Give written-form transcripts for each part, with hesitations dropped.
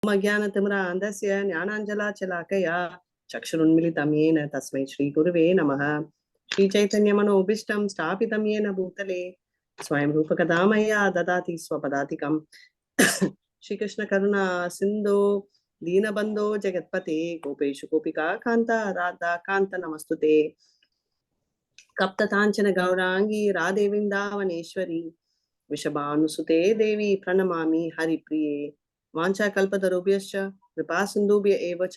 ज्ञानतिमिरान्धस्य ज्ञानाञ्जलाचलाकया चक्षुरुन्मिलितं येन तस्मै श्रीगुरुवे नमः। श्रीचैतन्यमनोभीष्टं स्थापितं येन भूतले स्वयं रूपकदा मह्या ददाति स्वपदातिकं। श्रीकृष्णकरुणा सिन्धो दीनबन्धो जगत्पते गोपेषु गोपिका कान्ता राधा कान्त नमस्तुते। कप्तकाञ्चन गौराङ्गी राधे वृन्दावनेश्वरी वृषभानुसुते देवी प्रणमामि हरिप्रिये। वाञ्छाकल्पतरुभ्यश्च कृपा सिन्धुभ्य एव च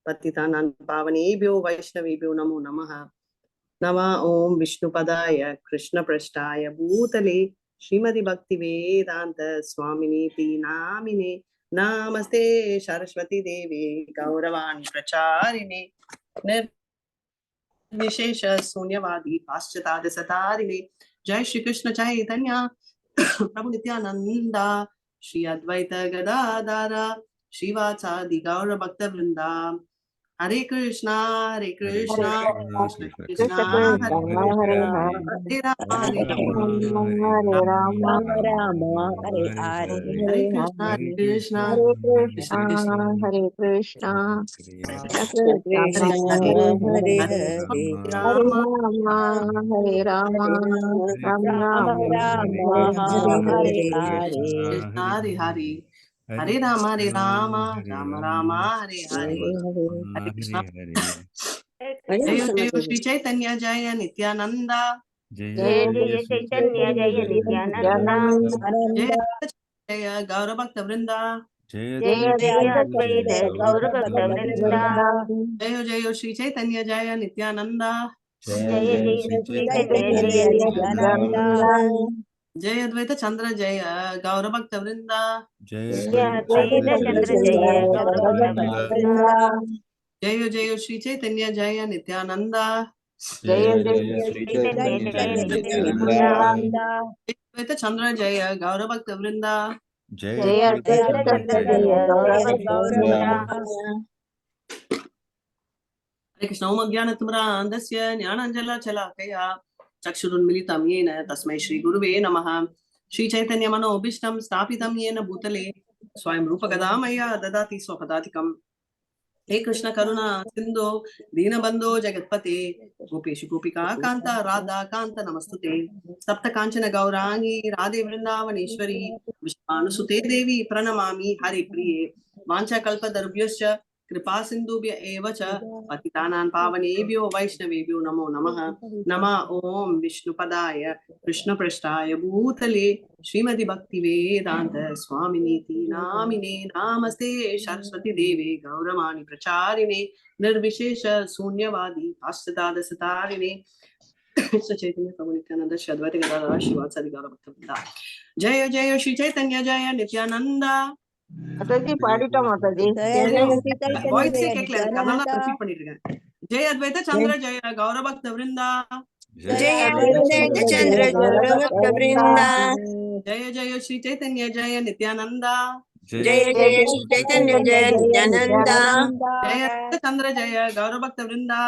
पतितानां पावनेभ्यो वैष्णवेभ्यो नमो नमः। नमः ॐ विष्णुपदाय कृष्णपृष्ठाय भूतले श्रीमति भक्तिवेदान्त स्वामिनीति नामिने नमस्ते सरस्वती देवे गौरवाणी प्रचारिणे निर्विशेष शून्यवादी पाश्चात्य सतारिणे। जय श्री कृष्ण चैतन्य प्रभु नित्यानंदा श्री अद्वैत गदाधर श्रीवासादि गौर भक्त वृंदा। हरे कृष्णा कृष्णा कृष्णा हरे हरे राम हरे राम राम हरे हरे हरे कृष्णा कृष्णा हरे कृष्ण कृष्णा कृष्ण हरे कृष्णा कृष्ण हरे कृष्ण हरे हरे हरे हरे राम हरे राम राम राम राम राम हरे हरे हरे हरे कृष्ण हरे हरे हरे राम राम राम हरे हरे हरे हरे हरे कृष्ण। हरे जय कृष्ण जय माता जी। श्री चैतन्य जय नित्यानंद जय जय जय जय श्री चैतन्य जय चैतन्य जय नित्यानंद जय नित्यानंद जय गौर भक्त वृंदा। जय जय जय जय अद्वैत गौर भक्त वृंदा जय जय श्री चैतन्य जय नित्यानंद। जय जय श्री श्री चैतन्य चैतन्य जय जय नित्यानंद नित्यानंद जय अद्वैत चंद्र जय गौर भक्त वृंदा। जय अद्वैत चंद्र जय गौर भक्त वृंदा जय जय श्री चैतन्य जय नित्यानंद। जय जय जय श्री श्री चैतन्य चैतन्य जय जय नित्यानंद अद्वैत चंद्र जय गौर भक्त वृंदा। जय जय अद्वैत अद्वैत चंद्र चंद्र जय जय गौर भक्त गौर वृंदा हरे कृष्ण। ओम अज्ञानतिमिरान्धस्य ज्ञानाञ्जनशलाकया चक्षुरुन्मिलितं येन तस्मै श्रीगुरुवे नमः। श्रीचैतन्यमनोभीष्टं स्थापितं येन भूतले स्वयं रूपकदा मह्या ददाति स्वपदातिकम्। हे कृष्ण करुणा सिन्धो दीनबन्धो जगत्पते गोपेषु गोपिका कान्ता राधा कान्त नमस्तुते। सप्त काञ्चन गौरांगी राधे वृन्दावनेश्वरी विश्वानुसुते देवी प्रणमामि हरिप्रिये। वाञ्छाकल्पतरुभ्यश्च कृपा सिन्धुभ्य एव च पतितानां पावनेभ्यो वैष्णवेभ्यो नमो नमः। नमः ॐ विष्णुपदाय कृष्णपृष्ठाय भूतले श्रीमति भक्तिवेदान्त स्वामिनीति नामिने नमस्ते सरस्वती देवे गौरवाणी प्रचारिणे निर्विशेष शून्यवादी पाश्चात्य सतारिणे। चैतन्य प्रभु नित्यानंद श्री अद्वैत गदाधर श्रीवासादि गौर भक्तवृंदा। जय जय श्री चैतन्य जय नित्यानंद। माताजी पाடிட்டோம் माताजी जय जय श्री चैतन्य வாய்ஸே जय கேட்கல எனக்கு, அதனால नित्यानंद ரிப்பீட் பண்ணிட்டு இருக்கேன். ஜெய அத்வைத சந்திர ஜெய கௌர பக்த விருந்தா। जय जय अद्वैत अद्वैत चंद्र चंद्र गौर जय भक्त गोविंदा वृंदा जय जय श्री चैतन्य जय नित्यानंद। जय जय जय जय श्री श्री चैतन्य चैतन्य जय जय नित्यानंद नित्यानंद जय अद्वैत चंद्र जय गौर भक्त वृंदा।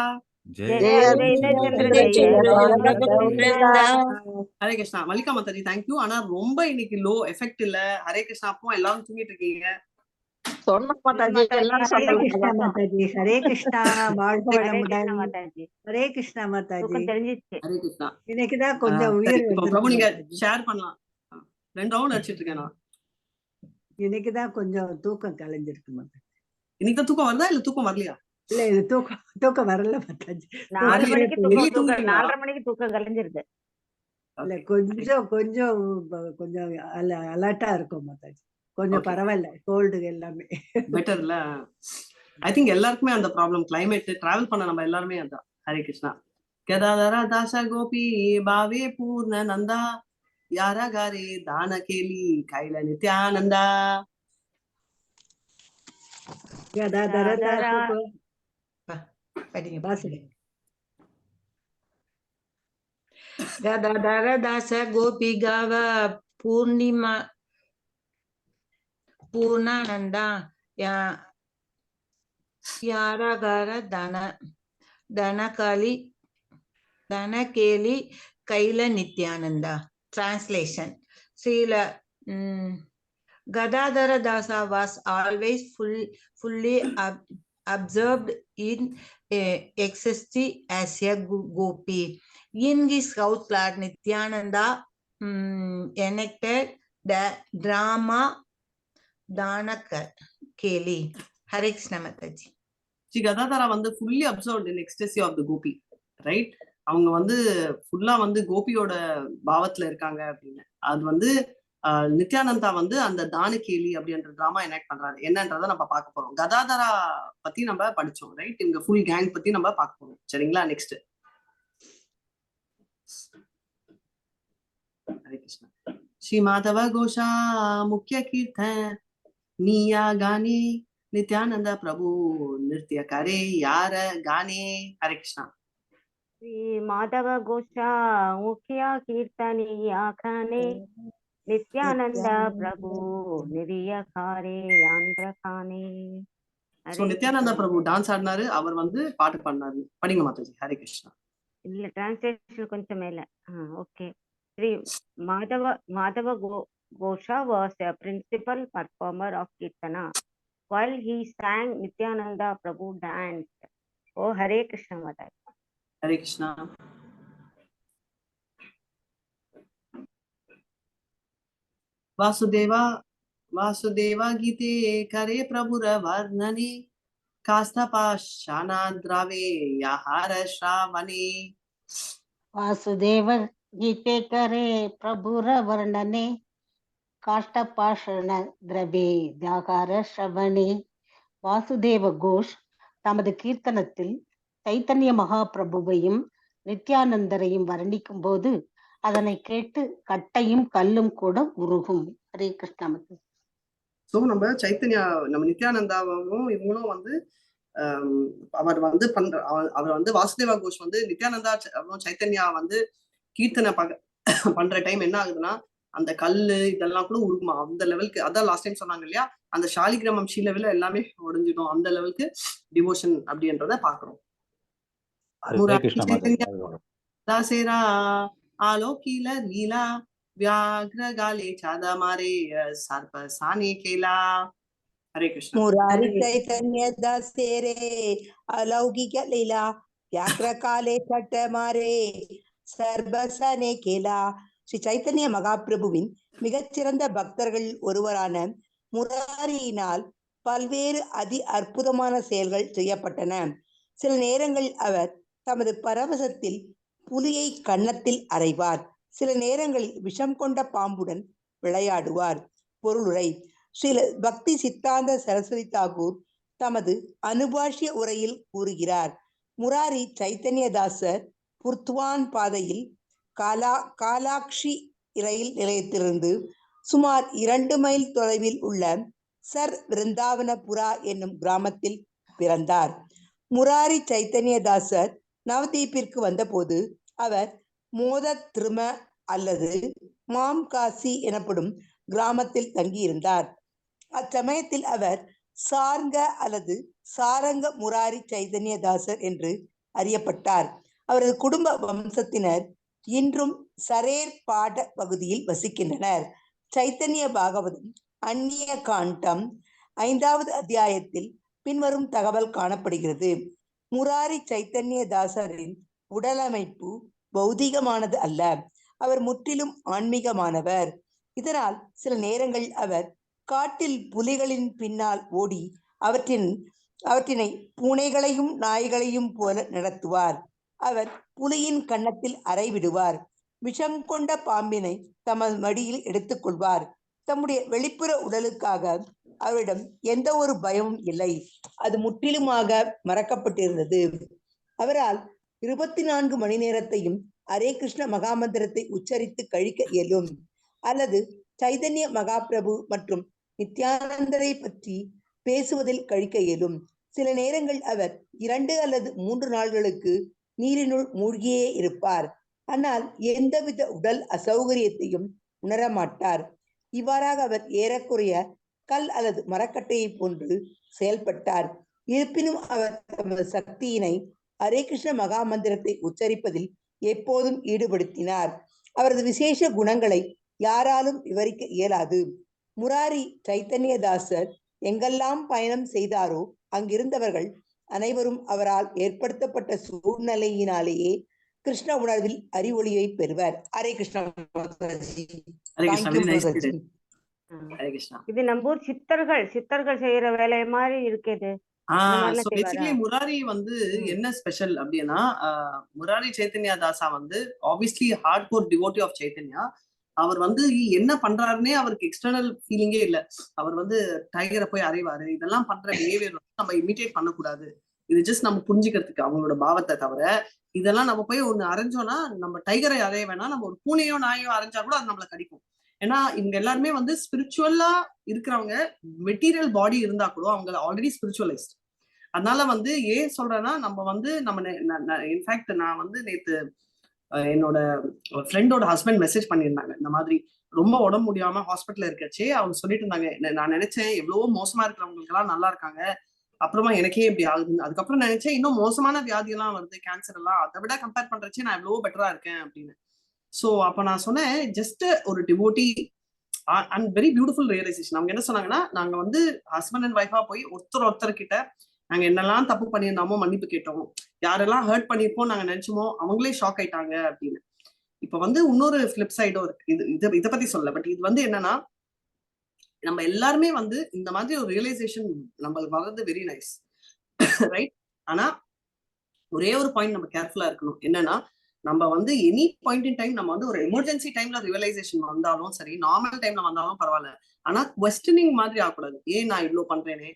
जय जय अद्वैत अद्वैत चंद्र चंद्र जय जय गौर गौर भक्त भक्त वृंदा वृंदा ஹரே கிருஷ்ணா. மல்லிகா மாதாஜி தேங்க்யூ. ஆனா ரொம்ப இன்னைக்கு லோ எஃபெக்ட் இல்ல. ஹரே கிருஷ்ணா. அப்போ எல்லாரும் தூங்கிட்டு இருக்கீங்க. சொன்ன மாதாஜி माताजी எல்லாரும் हरे சொன்னாங்க कृष्णा கேட்டோம் माताजी हरे कृष्णा வாழ்க ஹரே வளமுடன் माताजी हरे कृष्णा माताजी தூக்கம் தெரிஞ்சிச்சு கிருஷ்ணா. இன்னைக்குதான் கொஞ்சம் சரி, உயிர் இப்போ வந்திருக்கு பிரபு நீங்க மாதாஜி ஷேர் பண்ணலாம். 2 ரவுண்ட் அடிச்சிட்டு இருக்கேன் நான். இன்னைக்குதான் கொஞ்சம் தூக்கம் கலைஞ்சிருக்கு மாதாஜி இன்னைக்கு தான் தூக்கம் வருதா இல்ல தூக்கம் வரலையா? இல்ல இது தூக்கம் தூக்கம் வரல மாதாஜி 4 வரலையா? மணிக்கு டெய்லி தூக்கம் தூங்குறீங்களா? 4:30 மணிக்கு தூக்கம் கலைஞ்சிருது. இல்ல Okay. கொஞ்சம் கொஞ்சம் கொஞ்சம் அலர்ட்டா இருக்கும் மாதாஜி கொஞ்சம் Okay. பரவாயில்ல கோல்டு எல்லாமே பெட்டர்ல. ஐ திங்க் எல்லாருக்குமே அந்த ப்ராப்ளம். கிளைமேட் டிராவல் பண்ண நம்ம எல்லாருமே அதான். ஹரே கிருஷ்ணா. गदाधर दास गोपी बावे पूर्ण नंदा यारा गारे दान केली कैल नित्यानंदा। கதாதர கதாதரா தாசகோ படிங்க வாசிங்க गदाधर दास गोपी गाव पूर्णिमा पूर्णानंदा यारगार धनकेली कैल Nityananda. Translation. Srila Gadadhara Dasa was always fully absorbed in ecstasy as a gopi. In his house, Lord Nityananda enacted the drama Danakeli. Hare Krishna Mataji. Shri Gadadhara வந்து fully observed in ecstasy of the Gopi, right? அவங்க வந்து ஃபுல்லா வந்து கோபியோட பாவத்துல இருக்காங்க அப்படின்னு. அது வந்து நித்யானந்தா வந்து அந்த தானகேலி அப்படின்ற டிராமா எனாக்ட் பண்றாரு. என்னன்றதை நம்ம பார்க்க போறோம். கதாதாரா பத்தி நம்ம படிச்சோம், ரைட்? இங்க ஃபுல் கேங் பத்தி நம்ம பார்க்க போறோம், சரிங்களா? நெக்ஸ்ட் ஹரே கிருஷ்ணா. ஸ்ரீ மாதவ கோஷா முக்கிய கீர்த்தன் நீயா கானி நித்யானந்த பிரபு நிருத்திய கரே யார கானே. ஹரே கிருஷ்ணா. ஸ்ரீ மாதவ கோஷா முக்கியா கீர்த்தனியா கானே நித்யானந்த பிரபு நிரிய காரே யாந்திர கானே. சோ நித்யானந்த பிரபு டான்ஸ் ஆடினாரு, அவர் வந்து பாட்டு பாடினாரு. படிங்க மாதாஜி. ஹரே கிருஷ்ணா. இல்ல டிரான்ஸ்லேஷன் கொஞ்சம் மேல. Okay. Shri Madhava Gosha was a principal performer of Kirtana. While he sang, Nityananda Prabhu danced. Oh, Hare Krishna Mataji. Hare Krishna. Vasudeva Vasudeva கீதே கரே பிரபுர வர்ணனே காஸ்தபாஷானாத்ராவே யாஹார ஸ்ராவணே. वासुदेव गीते करे प्रभुर वर्णने காஷ்டபாஷண திரவே தியாகார ஸ்ரவணே. வாசுதேவ கோஷ் தமது கீர்த்தனத்தில் சைத்தன்ய மகாபிரபுவையும் நித்யானந்தரையும் வர்ணிக்கும் போது அதனை கேட்டு கட்டையும் கல்லும் கூட உருகும். ஹரே கிருஷ்ணா. சோ நம்ம சைத்தன்யா நம்ம நித்யானந்தாவும் இவங்களும் வந்து அவர் வந்து அவர் வந்து வாசுதேவா கோஷ் வந்து நித்யானந்தா சைத்தன்யா வந்து கீர்த்தனை பண்ற டைம் என்ன ஆகுதுன்னா அந்த கல்லு இதெல்லாம் கூட உருகுமா அந்த லெவலுக்கு. அதான் லாஸ்ட் டைம் சொன்னாங்க இல்லையா, அந்த ஷாலிகிராமம் ஷீ லெவல்ல எல்லாமே உடைஞ்சிடும். அந்த லெவலுக்கு டிவோஷன் அப்படின்றத பாக்குறோம். தாசேரா ஆலோகீல லீலா व्याघ्रगाले चादमारे सर्पसाने केला. हरे कृष्ण. मुरारी चैतन्य दासेरे अलौकिक लीला व्याघ्रकाले चटमारे सर्पसाने केला. ஸ்ரீ சைத்தன்ய மகாபிரபுவின் மிகச்சிறந்த பக்தர்கள் ஒருவரான முராரியினால் பல்வேறு அதி அற்புதமான செயல்கள் செய்யப்பட்டன. சில நேரங்களில் அவர் தமது பரவசத்தில் புலியை கன்னத்தில் அறைவார். சில நேரங்களில் விஷம் கொண்ட பாம்புடன் விளையாடுவார். பொருளுரை: ஸ்ரீ பக்தி சித்தாந்த சரஸ்வதி தாகூர் தமது அனுபாஷ்ய உரையில் கூறுகிறார், முராரி சைத்தன்யதாசர் புர்த்வான் பாதையில் காலாக்ஷி ரயில் நிலையத்திலிருந்து சுமார் 2 மைல் தொலைவில் உள்ள சர் விருந்தாவனபுரா என்னும் கிராமத்தில் பிறந்தார். முராரி சைத்தன்யதாசர் நவதீப்பிற்கு வந்தபோது அவர் மோதத்ரும அல்லது மாம்காசி எனப்படும் கிராமத்தில் தங்கியிருந்தார். அச்சமயத்தில் அவர் சார்ங்க அல்லது சாரங்க முராரி சைதன்யதாசர் என்று அறியப்பட்டார். அவரது குடும்ப வம்சத்தினர் இன்றும் சரேர் பாட பகுதியில் வசிக்கின்றனர். சைத்தன்ய பாகவதம் அந்நிய காண்டம் 5வது அத்தியாயத்தில் பின்வரும் தகவல் காணப்படுகிறது. முராரி சைத்தன்யதாசரின் உடலமைப்பு பௌதிகமானது அல்ல, அவர் முற்றிலும் ஆன்மீகமானவர். இதனால் சில நேரங்களில் அவர் காட்டில் புலிகளின் பின்னால் ஓடி அவற்றினை பூனைகளையும் நாய்களையும் போல நடத்துவார். அவர் புலியின் கன்னத்தில் அறைவிடுவார். விஷம் கொண்ட பாம்பினை தமது மடியில் எடுத்துக்கொள்வார். தம்முடைய வெளிப்புற உடலுக்காக அவரிடம் எந்த ஒரு பயமும் இல்லை, அது முற்றிலுமாக மறக்கப்பட்டிருந்தது. அவரால் 24 மணி நேரத்தையும் ஹரே கிருஷ்ண மகாமந்திரத்தை உச்சரித்து கழிக்க இயலும், அல்லது சைதன்ய மகாபிரபு மற்றும் நித்யானந்தரை பற்றி பேசுவதில் கழிக்க இயலும். சில நேரங்கள் அவர் 2 அல்லது 3 நாள்களுக்கு நீரினுள் மூழ்கியே இருப்பார். ஆனால் எந்தவித உடல் அசௌகரியத்தையும் உணரமாட்டார். இவ்வாறாக அவர் ஏறக்குறைய கல் அல்லது மரக்கட்டையை போன்று செயல்பட்டார். இருப்பினும் அவர் தமது சக்தியினை ஹரே கிருஷ்ண மகாமந்திரத்தை உச்சரிப்பதில் எப்போதும் ஈடுபடுத்தினார். அவரது விசேஷ குணங்களை யாராலும் விவரிக்க இயலாது. முராரி சைத்தன்யதாசர் எங்கெல்லாம் பயணம் செய்தாரோ அங்கிருந்தவர்கள் அனைவரும் அவரால் ஏற்படுத்தப்பட்ட சூழ்நிலையினாலேயே கிருஷ்ண உணர்வில் அறிவொளியை பெறுவர். Hare Krishna Mataji. Hare Thank Krishna, you, very nice Mataji. statement. Hare Krishna. இது நம்ம ஊர் சித்தர்கள் செய்யற வேலை மாதிரி இருக்குது. இந்த மாதிரிலாம் சோ செய்வாரா? பேசிக்கலி முராரி வந்து என்ன ஸ்பெஷல் அப்படின்னா, முராரி சைத்தன்யா தாசா வந்து obviously hard core devotee of Chaitanya. அவர் வந்து என்ன பண்றாருன்னே அவருக்கு எக்ஸ்டர்னல் ஃபீலிங்கே இல்ல. அவர் வந்து டைகரை போய் அறைவாரு, இதெல்லாம் பண்ற பிஹேவியர் நம்ம இமிட்டேட் பண்ணக்கூடாது. இது ஜஸ்ட் நம்ம புரிஞ்சுக்கிறதுக்கு அவங்களோட பாவத்தை தவிர, இதெல்லாம் நம்ம போய் ஒண்ணு அரைஞ்சோம்னா நம்ம டைகரை அறைய வேணாம், நம்ம ஒரு பூனையோ நாயோ அரைஞ்சா கூட அது நம்மளை கடிக்கும். ஏன்னா இவங்க எல்லாருமே வந்து ஸ்பிரிச்சுவலா இருக்கிறவங்க, மெட்டீரியல் பாடி இருந்தா கூட அவங்க ஆல்ரெடி ஸ்பிரிச்சுவலைஸ்ட். அதனால வந்து ஏன் சொல்றேன்னா, நம்ம வந்து இன்ஃபேக்ட் நான் வந்து நேத்து என்னோட ஃப்ரெண்டோட ஹஸ்பண்ட் மெசேஜ் பண்ணியிருந்தாங்க. இந்த மாதிரி ரொம்ப உடம்பு முடியாம ஹாஸ்பிட்டல்ல இருக்கச்சு அவங்க சொல்லிட்டு இருந்தாங்க, நான் நினைச்சேன் எவ்வளவோ மோசமா இருக்கிறவங்களுக்கு எல்லாம் நல்லா இருக்காங்க, அப்புறமா எனக்கே இப்படி ஆகுதுன்னு. அதுக்கப்புறம் நினைச்சேன் இன்னும் மோசமான வியாதி எல்லாம் வருது, கேன்சர் எல்லாம், அதை விட கம்பேர் பண்றச்சே நான் எவ்வளவோ பெட்டரா இருக்கேன் அப்படின்னு. சோ அப்ப நான் சொன்னேன், ஜஸ்ட் ஒரு devotee and very beautiful realisation. அவங்க என்ன சொன்னாங்கன்னா, நாங்க வந்து ஹஸ்பண்ட் அண்ட் ஒய்ஃபா போய் ஒருத்தர் கிட்ட நாங்க என்னெல்லாம் தப்பு பண்ணியிருந்தாமோ மன்னிப்பு கேட்டோம், யாரெல்லாம் ஹர்ட் பண்ணிருப்போம் நாங்க நினைச்சோமோ அவங்களே ஷாக் ஆயிட்டாங்க அப்படின்னு. இப்ப வந்து இன்னொரு ஃபிளிப் சைடும் இருக்கு. இதை பத்தி சொல்ல, பட் இது வந்து என்னன்னா, நம்ம எல்லாருமே வந்து இந்த மாதிரி ஒரு ரியலைசேஷன் நம்மளுக்கு வர்றது வெரி நைஸ், ரைட்? ஆனா ஒரே ஒரு பாயிண்ட் நம்ம கேர்ஃபுல்லா இருக்கணும். என்னன்னா, நம்ம வந்து எனி பாயிண்ட் இன் டைம் நம்ம வந்து ஒரு எமர்ஜென்சி டைம்ல ரியலைசேஷன் வந்தாலும் சரி, நார்மல் டைம்ல வந்தாலும் பரவாயில்ல, ஆனா குவெஸ்டனிங் மாதிரி ஆகக்கூடாது. ஏன் நான் இவ்வளவு பண்றேனே,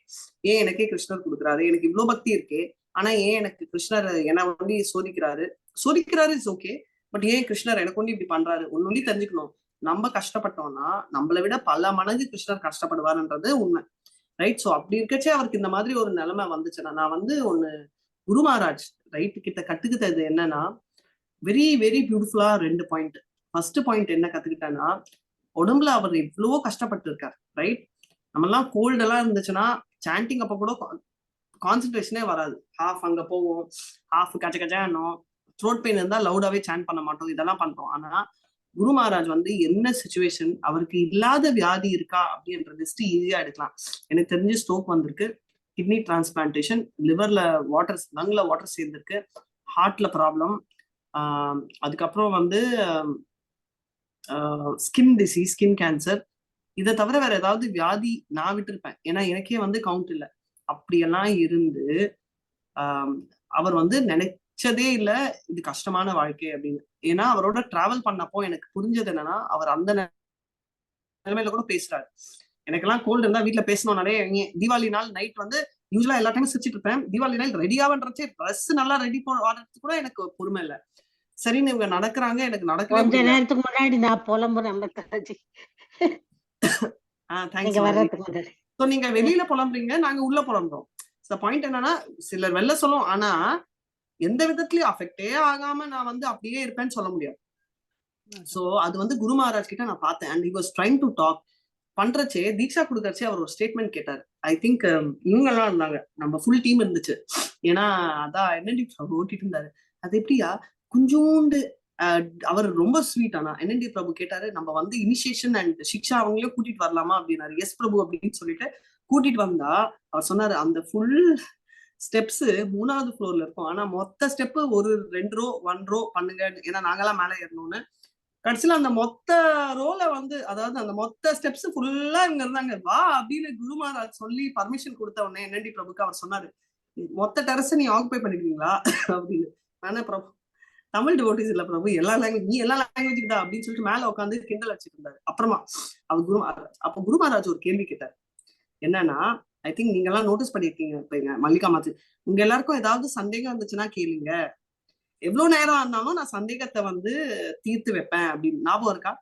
ஏன் எனக்கே கிருஷ்ணர் கொடுக்குறாரு, எனக்கு இவ்வளவு பக்தி இருக்கே, ஆனா ஏன் எனக்கு கிருஷ்ணர் என்ன ஒண்டி சோதிக்கிறாரு இஸ் ஓகே, பட் ஏன் கிருஷ்ணர் எனக்கு ஒண்டி இப்படி பண்றாரு? ஒன்னொண்டி தெரிஞ்சுக்கணும், நம்ம கஷ்டப்பட்டோம்னா நம்மளை விட பல மடங்கு கிருஷ்ணர் கஷ்டப்படுவாருன்றது உண்மை, ரைட்? சோ அப்படி இருக்கச்சே அவருக்கு இந்த மாதிரி ஒரு நிலைமை வந்துச்சுன்னா, நான் வந்து ஒண்ணு குரு மகாராஜ் ரைட் கிட்ட கத்துக்கிட்டது என்னன்னா, வெரி வெரி பியூட்டிஃபுல்லா 2 பாயிண்ட். ஃபர்ஸ்ட் பாயிண்ட் என்ன கத்துக்கிட்டேன்னா, உடம்புல அவர் எவ்வளவோ கஷ்டப்பட்டு இருக்காரு, ரைட்? நம்ம எல்லாம் கோல்டு எல்லாம் இருந்துச்சுன்னா சாண்டிங் அப்ப கூட கான்சென்ட்ரேஷனே வராது, ஹாஃப் அங்க போவோம், ஹாஃப் கச்சகச்சானோம், த்ரோட் பெயின் இருந்தா லவுடாவே சாண்ட் பண்ண மாட்டோம், இதெல்லாம் பண்றோம். ஆனா குரு மகாராஜ் வந்து என்ன சுச்சுவேஷன், அவருக்கு இல்லாத வியாதி இருக்கா அப்படின்ற லிஸ்ட் ஈஸியா எடுக்கலாம். எனக்கு தெரிஞ்சு ஸ்ட்ரோக் வந்திருக்கு, கிட்னி டிரான்ஸ்பிளான்டேஷன், லிவர்ல வாட்டர், லங்ல வாட்டர் சேர்ந்திருக்கு, ஹார்ட்ல ப்ராப்ளம், அதுக்கப்புறம் வந்து ஸ்கின் டிசீஸ், ஸ்கின் கேன்சர். இதை தவிர வேற ஏதாவது வியாதி நான் விட்டுருப்பேன், ஏன்னா எனக்கே வந்து கவுண்ட் இல்லை. அப்படியெல்லாம் இருந்து அவர் வந்து நினைச்சதே இல்லை இது கஷ்டமான வாழ்க்கை அப்படின்னு. ஏன்னா அவரோட டிராவல் பண்ணப்போ எனக்கு புரிஞ்சது என்னன்னா, அவர் அந்த நிலைமையில கூட பேசுறாரு. எனக்கெல்லாம் கோல்டு இருந்தா வீட்டுல பேசணும்னாலே, தீபாவளி நாள் நைட் வந்து யூஸ்வலா எல்லா டைமும் சிரிச்சிட்டு இருப்பேன், தீபாவளி நாள் ரெடியாவன்றச்சே ட்ரெஸ் நல்லா ரெடி ஆடுறதுக்கு கூட எனக்கு பொறுமை இல்லை. சரின்னு இவங்க நடக்கிறாங்க, எனக்கு நடக்கவே கொஞ்ச முடியல. நேரத்துக்கு முன்னாடி நான் புலம்புறேன் மாதாஜி. நீங்க வர்றதுக்கு முன்னாடி. சோ நீங்க வெளியில புலம்புறீங்க, நாங்க உள்ள புலம்புறோம். பாயிண்ட் என்னன்னா, சிலர் வெளில சொல்லும், ஆனா எந்த விதத்துலயும் அஃபெக்டே ஆகாம நான் வந்து அப்படியே இருப்பேன்னு சொல்ல முடியாது. சோ அது வந்து குரு மகாராஜ் கிட்ட நான் பார்த்தேன், and he was trying to talk பண்றச்சே, தீட்சா கொடுக்கறச்சே அவர் ஒரு ஸ்டேட்மெண்ட் கேட்டாரு. ஐ திங்க் இவங்க எல்லாம் இருந்தாங்க, நம்ம ஃபுல் டீம் இருந்துச்சு, ஏன்னா அதான் என்னடி ஓட்டிட்டு இருந்தாரு. அது எப்படியா கொஞ்சோண்டு அவர் ரொம்ப ஸ்வீட். ஆனா என்என்டி பிரபு கேட்டாரு, நம்ம வந்து இனிஷியேஷன் அண்ட் சிக்ஷா அவங்களே கூட்டிட்டு வரலாமா அப்படின்னாரு. எஸ் பிரபு அப்படின்னு சொல்லிட்டு கூட்டிட்டு வந்தா அவர் சொன்னாரு, அந்த ஃபுல் ஸ்டெப்ஸ் 3வது ஃப்ளோர்ல இருக்கும், ஆனா மொத்த ஸ்டெப் ஒரு 2 ரோ 1 ரோ பண்ணுங்க, ஏன்னா நாங்கெல்லாம் மேலே ஏறணும்னு. கடைசியில அந்த மொத்த ரோல வந்து, அதாவது அந்த மொத்த ஸ்டெப்ஸ் ஃபுல்லா இங்க இருந்தாங்க, வா அப்படின்னு குரு மகாராஜ் சொல்லி பர்மிஷன் கொடுத்த உடனே என்என்டி பிரபுக்கு அவர் சொன்னாரு, மொத்த டெரஸ் நீ ஆக்குபை பண்ணிடுவீங்களா அப்படின்னு. நானே பிரபு தமிழ் டிவோட்டிஸ் இல்ல பிரபு, எல்லா லாங்குவேஜ், நீ எல்லா லாங்குவேஜுக்கு தான் அப்படின்னு சொல்லிட்டு மேல உட்காந்து கிண்டல் வச்சுட்டு இருந்தாரு. அப்புறமா அவர் குரு மகாராஜ், அப்ப குரு மகாராஜ் ஒரு கேள்வி கேட்டார். என்னன்னா, ஐ திங்க் நீங்க எல்லாம் நோட்டீஸ் பண்ணிருக்கீங்க, இப்ப மல்லிகா மாத்து, உங்க எல்லாருக்கும் ஏதாவது சந்தேகம் இருந்துச்சுன்னா கேளுங்க, எவ்வளவு நேரம் ஆனாலும் நான் சந்தேகத்தை வந்து தீர்த்து வைப்பேன் அப்படின்னு. ஞாபகம் இருக்கா?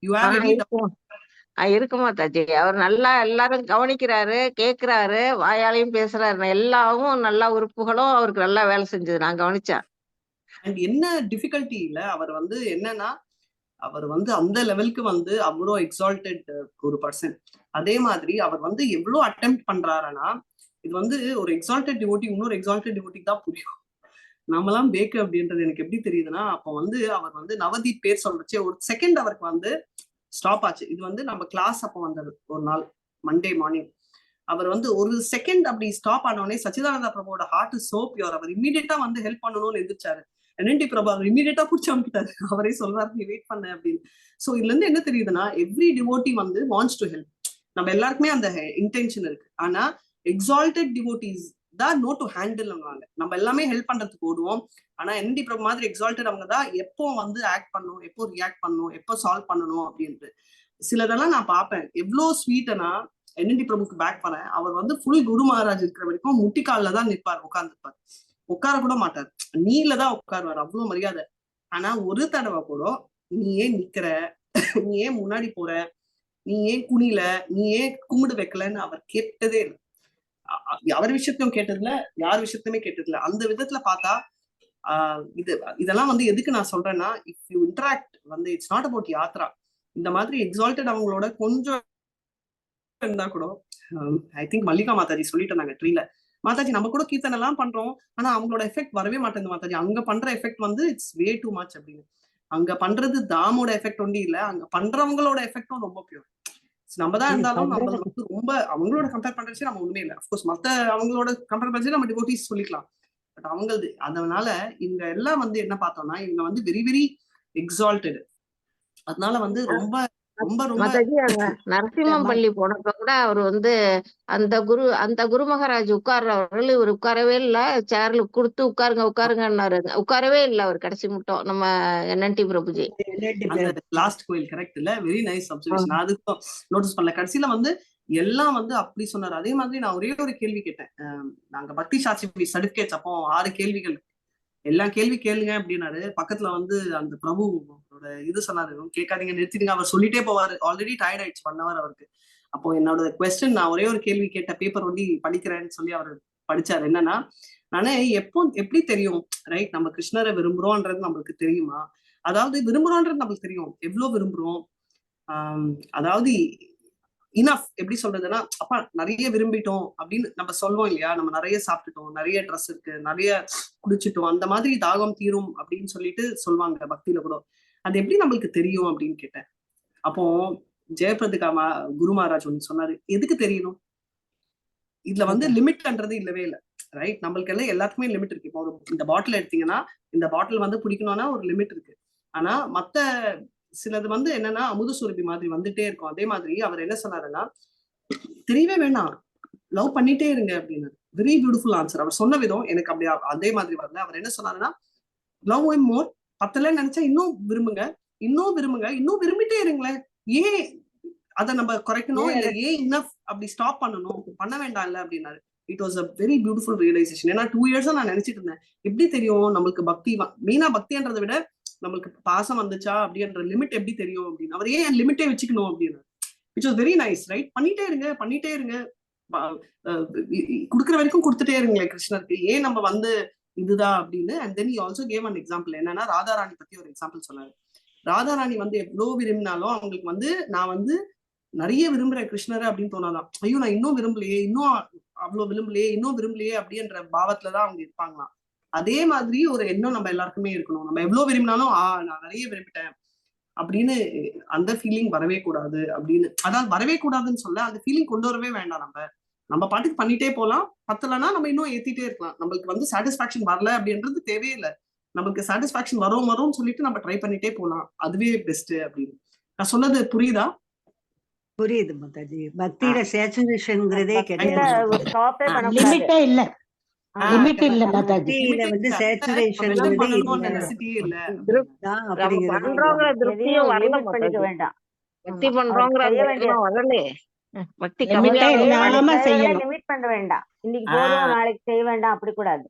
யூ ஹேவ் இருக்குமா தாஜி? அவர் நல்லா எல்லாரும் கவனிக்கிறாரு, கேக்குறாரு, வாயாலையும் பேசுறாரு, எல்லாவும் நல்லா உறுப்புகளும் அவருக்கு நல்லா வேலை செஞ்சது நான் கவனிச்சேன். அண்ட் என்ன டிஃபிகல்ட்டி இல்ல, அவர் வந்து என்னன்னா, அவர் வந்து அந்த லெவலுக்கு வந்து அவ்வளோ எக்ஸால்டட் ஒரு பர்சன். அதே மாதிரி அவர் வந்து எவ்வளவு அட்டெம்ப்ட் பண்றாருன்னா, இது வந்து ஒரு எக்ஸால்டட் டிவோட்டி இன்னொரு எக்ஸால்டட் டிவோட்டிக்கு தான் புரியும். நம்மலாம் பேக்கு அப்படின்றது எனக்கு எப்படி தெரியுதுன்னா, அப்போ வந்து அவர் வந்து நவதீப் பேர் சொல்றச்சே ஒரு செகண்ட் அவருக்கு வந்து ஸ்டாப் ஆச்சு. இது வந்து நம்ம கிளாஸ் அப்போ வந்தது ஒரு நாள் மண்டே மார்னிங். அவர் வந்து ஒரு செகண்ட் அப்படி ஸ்டாப் ஆனோடனே சச்சிதானந்தா பிரபுவோட ஹார்ட் இஸ் சோ பியூர். அவர் இமீடியட்டா வந்து ஹெல்ப் பண்ணணும்னு எந்திரிச்சாரு. NNT பிரபு அவர் இமீடியட்டா புடிச்சு அனுப்பிட்டாரு. அவரே சொல்றாரு நீ வெயிட் பண்ண அப்படின்னு. சோ இதுல இருந்து என்ன தெரியுதுன்னா எவ்ரி டிவோட்டி வந்து வாண்ட்ஸ் டு ஹெல்ப். நம்ம எல்லாருக்குமே அந்த இன்டென்ஷன் இருக்கு. ஆனா எக்ஸால்டட் டிவோட்டிஸ் தான் நோ டு ஹேண்டில். நம்ம எல்லாமே ஹெல்ப் பண்றதுக்கு ஓடுவோம். ஆனா NNT பிரபு மாதிரி எக்ஸால்டட் அவங்க தான் எப்போ வந்து ஆக்ட் பண்ணணும், எப்போ ரியாக்ட் பண்ணணும், எப்போ சால்வ் பண்ணணும் அப்படின்ட்டு. சிலதெல்லாம் நான் பார்ப்பேன் எவ்வளவு ஸ்வீட்டனா. NNT பிரபுக்கு பேக் பண்ணேன். அவர் வந்து ஃபுல் குரு மகாராஜ் இருக்கிற வரைக்கும் முட்டிக்கால்ல தான் நிற்பார், உட்கார்ந்துருப்பார். உட்கார கூட மாட்டார், நீல தான் உட்காருவார். அவ்வளவு மரியாதை. ஆனா ஒரு தடவை கூட நீ ஏன் நிக்கிற, நீ ஏன் முன்னாடி போற, நீ ஏன் குனில, நீ ஏன் கும்பிடு வைக்கலன்னு அவர் கேட்டதே இல்லை. அவர் விஷயத்தையும் கேட்டதில்ல, யார் விஷயத்தையுமே கேட்டதில்ல. அந்த விதத்துல பார்த்தா இதெல்லாம் வந்து எதுக்கு நான் சொல்றேன்னா, இஃப் யூ இன்டராக்ட் வந்து இட்ஸ் நாட் அபவுட் யாத்ரா. இந்த மாதிரி எக்ஸால்டட் அவங்களோட கொஞ்சம் இருந்தா கூட ஐ திங்க் மல்லிகா மாதாஜி சொல்லிட்டு இருந்தாங்க ட்ரீல, மாதாஜி நம்ம கூட கீர்த்தனை எல்லாம் பண்றோம், ஆனா அவங்களோட எஃபெக்ட் வரவே மாட்டேங்குது மாதாஜி. அங்க பண்ற எஃபெக்ட் வந்து இட்ஸ் வே டூ மச் அப்படின்னு. அங்க பண்றது தாமோட எஃபெக்ட் ஒண்டி இல்ல, அங்க பண்றவங்களோட எஃபெக்டும் ரொம்ப பியூர். நம்ம தான் இருந்தாலும் நம்ம வந்து ரொம்ப அவங்களோட கம்பேர் பண்றச்சு நம்ம ஒண்ணுமே இல்லை. அப்கோர்ஸ் மத்த அவங்களோட கம்பேர் பண்ணி நம்ம டிவோட்டிஸ் சொல்லிக்கலாம். பட் அவங்களது அதனால இவங்க எல்லாம் வந்து என்ன பார்த்தோம்னா இவங்க வந்து வெரி வெரி எக்ஸால்டட். அதனால வந்து ரொம்ப ரொம்ப ரொம்ப மாதாஜி அங்க நரசிம்மம் பள்ளி போனப்ப கூட அவர் வந்து அந்த குரு மகாராஜ் உட்கார்றவர்கள் இவர் உட்காரவே இல்ல, சேர்ல கொடுத்து உட்காருங்கன்னாரு. உட்காரவே இல்லை அவர் கடைசி மட்டும் நம்ம NNT பிரபுஜி. லாஸ்ட் கோயில் கரெக்ட் இல்ல, வெரி நைஸ் அப்சர்வேஷன். அதுக்கும் நோட்டீஸ் பண்ணல. கடைசியில வந்து எல்லாம் வந்து அப்படி சொன்னாரு. அதே மாதிரி நான் ஒரே ஒரு கேள்வி கேட்டேன். நாங்க பக்தி சாஸ்திரி சர்டிபிகேட்ஸ் அப்போ 6 கேள்விகள், எல்லா கேள்வி கேளுங்க அப்படின்னாரு. பக்கத்துல வந்து அந்த பிரபு இது சொன்னாரு, கேட்காதீங்க நிறுத்திடுங்க. அவர் சொல்லிட்டே போவாரு. ஆல்ரெடி டயர்ட் ஆயிடுச்சு 1 hour அவருக்கு. அப்போ என்னோட கொஸ்டின், நான் ஒரே ஒரு கேள்வி கேட்ட பேப்பர் ஒண்டி படிக்கிறேன்னு சொல்லி அவர் படிச்சாரு. என்னன்னா, நானே எப்படி தெரியும் ரைட் நம்ம கிருஷ்ணரை விரும்புறோம்ன்றது நம்மளுக்கு தெரியுமா? அதாவது விரும்புறோன்றது நம்மளுக்கு தெரியும், எவ்வளவு விரும்புறோம். அதாவது இனஃப் எப்படி சொல்றதுன்னா, அப்பா நிறைய விரும்பிட்டோம் அப்படின்னு நம்ம சொல்வோம் இல்லையா, நம்ம நிறைய சாப்பிட்டுட்டோம், நிறைய ட்ரெஸ் இருக்கு, நிறைய குடிச்சிட்டோம், அந்த மாதிரி தாகம் தீரும் அப்படின்னு சொல்லிட்டு சொல்லுவாங்க பக்தியில கூட. அது எப்படி நம்மளுக்கு தெரியும் அப்படின்னு கேட்டேன். அப்போ ஜெயபிரதிகா குரு மகாராஜ் ஒன்று சொன்னாரு, எதுக்கு தெரியணும், இதுல வந்து லிமிட்ன்றது இல்லவே இல்லை ரைட். நம்மளுக்கு எல்லாம் எல்லாத்துக்குமே லிமிட் இருக்கு. இப்போ இந்த பாட்டில் எடுத்தீங்கன்னா இந்த பாட்டில் வந்து பிடிக்கணும்னா ஒரு லிமிட் இருக்கு. ஆனா மத்த சிலது வந்து என்னன்னா அமுத சுரபி மாதிரி வந்துட்டே இருக்கும். அதே மாதிரி அவர் என்ன சொன்னாருன்னா, தெரியவே வேணாம், லவ் பண்ணிட்டே இருங்க அப்படின்னு. Very beautiful answer. அவர் சொன்ன விதம் எனக்கு அப்படி அதே மாதிரி வரல. அவர் என்ன சொன்னாருன்னா, லவ் அண்ட் மோர், பத்தலன்னு நினைச்சா இன்னும் விரும்புங்க, இன்னும் விரும்புங்க, இன்னும் விரும்பிட்டே இருங்களேன். ஏன் அதை நம்ம குறைக்கணும், இல்ல ஏன் இன்னஃப் அப்படி ஸ்டாப் பண்ணணும், பண்ண வேண்டாம் இல்ல அப்படின்னாரு. It was a very beautiful realisation. ஏன்னா 2 years நான் நினைச்சிட்டு இருந்தேன், எப்படி தெரியும் நம்மளுக்கு பக்தி, மீனா பக்தின்றதை விட நம்மளுக்கு பாசம் வந்துச்சா அப்படின்ற லிமிட் எப்படி தெரியும் அப்படின்னு. அவர் ஏன் லிமிட்டே வச்சுக்கணும் அப்படின்னு. Which was very nice right. பண்ணிட்டே இருங்க, பண்ணிட்டே இருங்க, குடுக்குற வரைக்கும் கொடுத்துட்டே இருங்களேன் கிருஷ்ணருக்கு, ஏன் நம்ம வந்து இதுதான் அப்படின்னு. And then he also cave an example. என்னன்னா ராதாராணி பத்தி ஒரு எக்ஸாம்பிள் சொன்னாரு. ராதாராணி வந்து எவ்வளவு விரும்பினாலும் அவங்களுக்கு வந்து நான் வந்து நிறைய விரும்புறேன் கிருஷ்ணரை அப்படின்னு தோணாதான். ஐயோ நான் இன்னும் விரும்பலையே, இன்னும் அவ்வளவு விரும்பலையே, இன்னும் விரும்பலையே அப்படின்ற பாவத்துலதான் அவங்க இருப்பாங்களாம். அதே மாதிரி ஒரு எண்ணம் நம்ம எல்லாருக்குமே இருக்கணும். நம்ம எவ்வளவு விரும்பினாலும் நான் நிறைய விரும்பிட்டேன் அப்படின்னு அந்த ஃபீலிங் வரவே கூடாது அப்படின்னு. அதாவது வரவே கூடாதுன்னு சொல்ல, அந்த ஃபீலிங் கொண்டு வரவே வேண்டாம். நம்ம பாட்டுக்கு பண்ணிட்டே போலாம். பத்தலன்னா நம்ம இன்னும் ஏத்திட்டே இருக்கலாம். நம்மளுக்கு வந்து சாட்டிஸ்பாக்சன் வரல அப்படின்றது தேவையில்லை. நம்மளுக்கு சாட்டிஸ்பாக்சன் வரும்னு சொல்லிட்டு நம்ம ட்ரை பண்ணிட்டே போலாம், அதுவே பெஸ்ட் அப்படின்னு. நான் சொன்னது புரியுதா? புரியுது மாதாஜி. பக்தியில சேச்சுரேஷன்ங்கிறதே கிடையாது. லிமிட்டே இல்ல, லிமிட் இல்ல மாதாஜி. பக்தியில வந்து சேச்சுரேஷன்ங்கிறதே இல்ல. பண்றவங்க திருப்தியும் வரல பண்ணிக்க வேண்டாம். பக்தி பண்றவங்க வரலே. பக்தி லிமிட் பண்ண வேண்டாம். இன்னைக்கு போதும் நாளைக்கு செய்ய வேண்டாம் அப்படி கூடாது.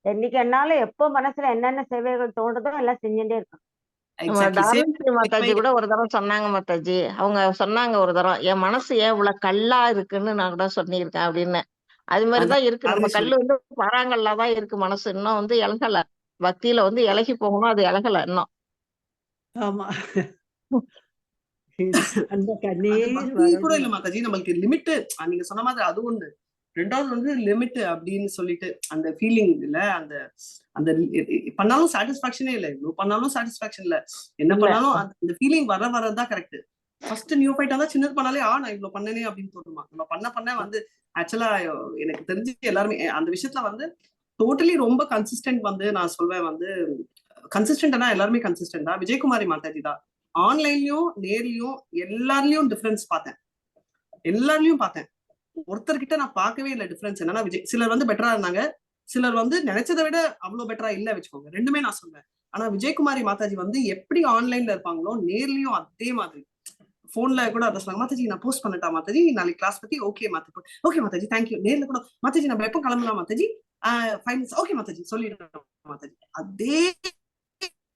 என்னைக்கு என்னாலும் எப்போ மனசுல என்னென்ன சேவைகள் தோன்றதோ எல்லாம் செஞ்சுட்டே இருக்கும். மாதாஜி கூட ஒரு தரம் சொன்னாங்க மாதாஜி, அவங்க சொன்னாங்க ஒரு தரம், என் மனசு ஏன் இவ்வளவு கல்லா இருக்குன்னு நான் கூட சொல்லியிருக்கேன் அப்படின்னு. அது மாதிரிதான் இருக்கு. நம்ம கல்லு வந்து பராங்கல்லாதான் இருக்கு. மனசு இன்னும் வந்து இலகல, பக்தியில வந்து இலகி போகணும், அது இலகல இன்னும். ஆமா, அந்த கூட இல்ல மாதாஜி, நம்மளுக்கு லிமிட் நீங்க சொன்ன மாதிரி அது ஒண்ணு. ரெண்டாவது வந்து லிமிட் அப்படின்னு சொல்லிட்டு அந்த ஃபீலிங் இல்ல, அந்த பண்ணாலும் சாட்டிஸ்பாக்சனே இல்லை, இவ்வளவு பண்ணாலும் சாட்டிஸ்பாக்சன் இல்ல, என்ன பண்ணாலும் அந்த ஃபீலிங் வரதான் கரெக்ட். ஃபர்ஸ்ட் நியூ ஃபைட் இருந்தா சின்னது பண்ணாலே நான் இவ்வளவு பண்ணனே அப்படின்னு தோணுமா. நம்ம பண்ண வந்து ஆக்சுவலா எனக்கு தெரிஞ்சு எல்லாருமே அந்த விஷயத்துல வந்து டோட்டலி ரொம்ப கன்சிஸ்டன்ட் வந்து நான் சொல்வேன் வந்து கன்சிஸ்டன்ட்னா எல்லாருமே கன்சிஸ்டன்ட் தான். விஜயகுமாரி மாதாஜி தான். ஆன்லைன்லயும் நேர்லயும் எல்லாருலயும் டிஃபரன்ஸ் பார்த்தேன். எல்லாருலயும் பார்த்தேன். ஒருத்தர்கிட்ட நான் பார்க்கவே இல்லை டிஃபரன்ஸ். என்னன்னா சிலர் வந்து பெட்டரா இருந்தாங்க, சிலர் வந்து நினைச்சதை விட அவ்வளவு பெட்டரா இல்ல வச்சுக்கோங்க. ரெண்டுமே நான் சொல்வேன். ஆனா விஜயகுமாரி மாதாஜி வந்து எப்படி ஆன்லைன்ல இருப்பாங்களோ நேர்லயும் அதே மாதிரி. போன்ல கூட அதை சொன்னாங்க, மாதாஜி நான் போஸ்ட் பண்ணட்டா மாதாஜி நாளைக்கு கிளாஸ் பத்தி. Okay Mataji, okay Mataji thank you. நேர்ல கூட மாதாஜி நம்ம எப்போ கிளம்பலாம் மாதாஜி, 5 minutes ஓகே மாதாஜி சொல்லிடுறேன் மாதாஜி. அதே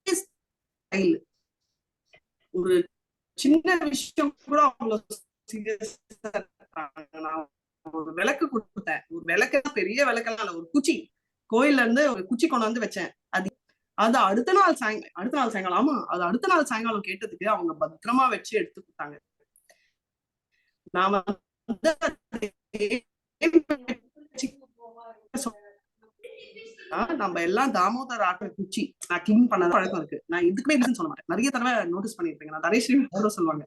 ஸ்டைல். ஒரு சின்ன விஷயம் கூட அவ்வளவு சீரியஸா நான் ஒரு விளக்கு கொடுத்தேன். ஒரு விளக்கு பெரிய விளக்கெல்லாம் இல்ல, ஒரு குச்சி கோயில்ல இருந்து ஒரு குச்சி கொண்டு வந்து வச்சேன். அது அடுத்த நாள் சாயங்காலம் ஆமா அது அடுத்த நாள் சாயங்காலம் கேட்டதுக்கு அவங்க பத்திரமா வச்சு எடுத்து கொடுத்தாங்க. நாம நம்ம எல்லாம் தாமோதர் ஆட்ட குச்சி நான் கிளீன் பண்ண பழக்கம் இருக்கு. நான் இதுக்குமே இல்லைன்னு சொல்ல மாட்டேன். நிறைய தடவை நோட்டீஸ் பண்ணிருப்பீங்க. நான் தனேஸ்வரி கூட சொல்லுவாங்க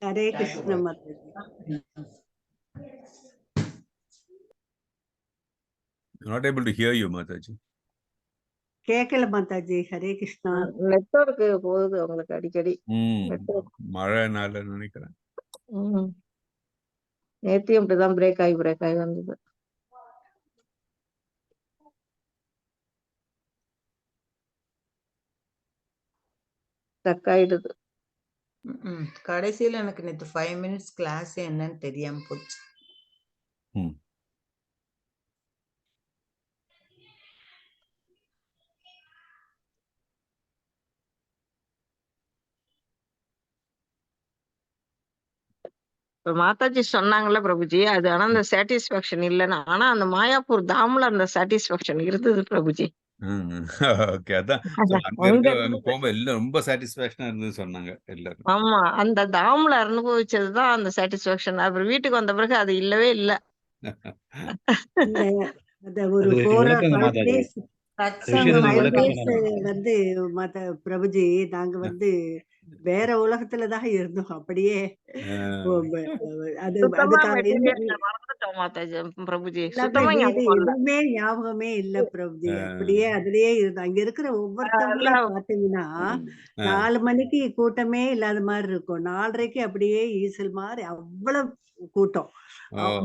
Hare Krishna Mataji. Not able to hear you, Mataji. கேக்கல மாதாஜி. ஹரே கிருஷ்ணா. நெட்வொர்க் போகுது உங்களுக்கு அடிக்கடி. மழைனால நினைக்கிறேன். நேத்தியும் அப்படிதான் பிரேக் ஆகி வந்தது. ஸ்டக் ஆயிடுது. கடைசியில எனக்கு நேற்று 5 minutes கிளாஸ் என்னன்னு தெரியாம போச்சு. மாதாஜி சொன்னாங்கல்ல பிரபுஜி, அது ஆனா அந்த சாட்டிஸ்பாக்சன் இல்லைன்னா, ஆனா அந்த மாயாப்பூர் தாம்ல அந்த சாட்டிஸ்பாக்சன் இருந்தது பிரபுஜி. ஓகே, அதான் அங்க போகும்போது எல்லாம் ரொம்ப சாட்டிஸ்பாக்சனா இருந்தது சொன்னாங்க எல்லாரும். ஆமா, அந்த தாம்ல அனுபவிச்சதுதான் அந்த சாட்டிஸ்பாக்சன். அப்புறம் வீட்டுக்கு வந்த பிறகு அது இல்லவே இல்ல. அந்த ஒரு 4 or 5 days வந்து பிரபுஜி நாங்க வந்து வேற உலகத்துலதான் இருந்தோம். அப்படியே பிரபுஜி எதுவுமே ஞாபகமே இல்ல பிரபுஜி. அப்படியே அதுலயே இருந்தோம். அங்க இருக்கிற ஒவ்வொருத்தவங்களும் பாத்தீங்கன்னா 4 மணிக்கு கூட்டமே இல்லாத மாதிரி இருக்கும். 4:30க்கு அப்படியே ஈசல் மாதிரி அவ்வளவு கூட்டம்.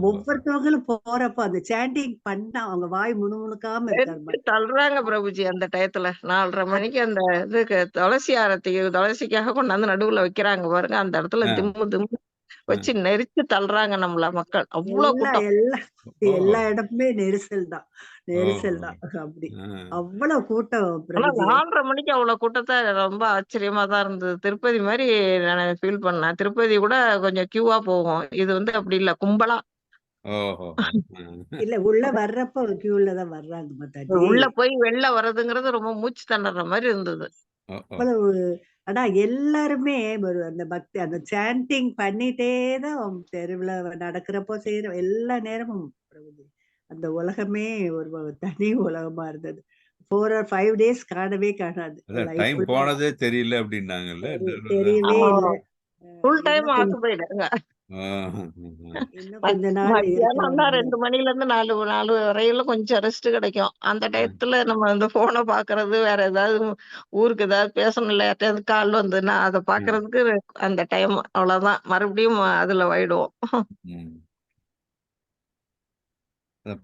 ஒவ்வொருத்தவங்களும் போறப்ப அந்த சாண்டிங் பண்ணா அவங்க வாய் முணுமுணுக்காம இருக்காரு தள்ளுறாங்க பிரபுஜி. அந்த டயத்துல 4:30 மணிக்கு அந்த இதுக்கு துளசிக்காக கொண்டாந்து நடுவுல வைக்கிறாங்க பாருங்க. அந்த இடத்துல திம்மு திம்மு வச்சு நெரிச்சு தள்ளுறாங்க நம்மள மக்கள். அவ்வளவு கூட்டம். எல்லா இடமுமே நெரிசல் தான். அப்படி அவ்வளவு கூட்டம். 4:30 மணிக்கு அவ்வளவு கூட்டத்தை ரொம்ப ஆச்சரியமா தான் இருந்தது. திருப்பதி மாதிரி நான் ஃபீல் பண்ணேன். திருப்பதி கூட கொஞ்சம் கியூவா போகும். இது வந்து அப்படி இல்ல, கும்பலா. இல்ல உள்ள வர்றப்ப கியூல தான் வர்றாங்க மாதாஜி. உள்ள போய் வெளில வர்றதுங்கிறது ரொம்ப மூச்சு திணற மாதிரி இருந்தது. அவ்வளவு. ஆனா எல்லாருமே ஒரு அந்த பக்தி அந்த சாண்டிங் பண்ணிட்டே தான் தெருவுல நடக்கிறப்போ செய்யற எல்லா நேரமும் அந்த உலகமே ஒரு தனி உலகமா இருந்தது. 4 or 5 days காணவே காணாது. டைம் போனதே தெரியல அப்படின்னாங்கல்ல. தெரியவே இல்ல. ஃபுல் டைம் ஆக்குபைடுங்க. மத்தியானம் 2 மணில இருந்து 4 வரையில கொஞ்சம் ரெஸ்ட் கிடைக்கும். அந்த டயத்துல நம்ம இந்த போனை பாக்குறது, வேற ஏதாவது ஊருக்கு ஏதாவது பேசணும், இல்ல யார்ட்டையாவது கால் வந்துன்னா அதை பாக்குறதுக்கு அந்த டைம் அவ்வளவுதான். மறுபடியும் அதுல போயிடுவோம்.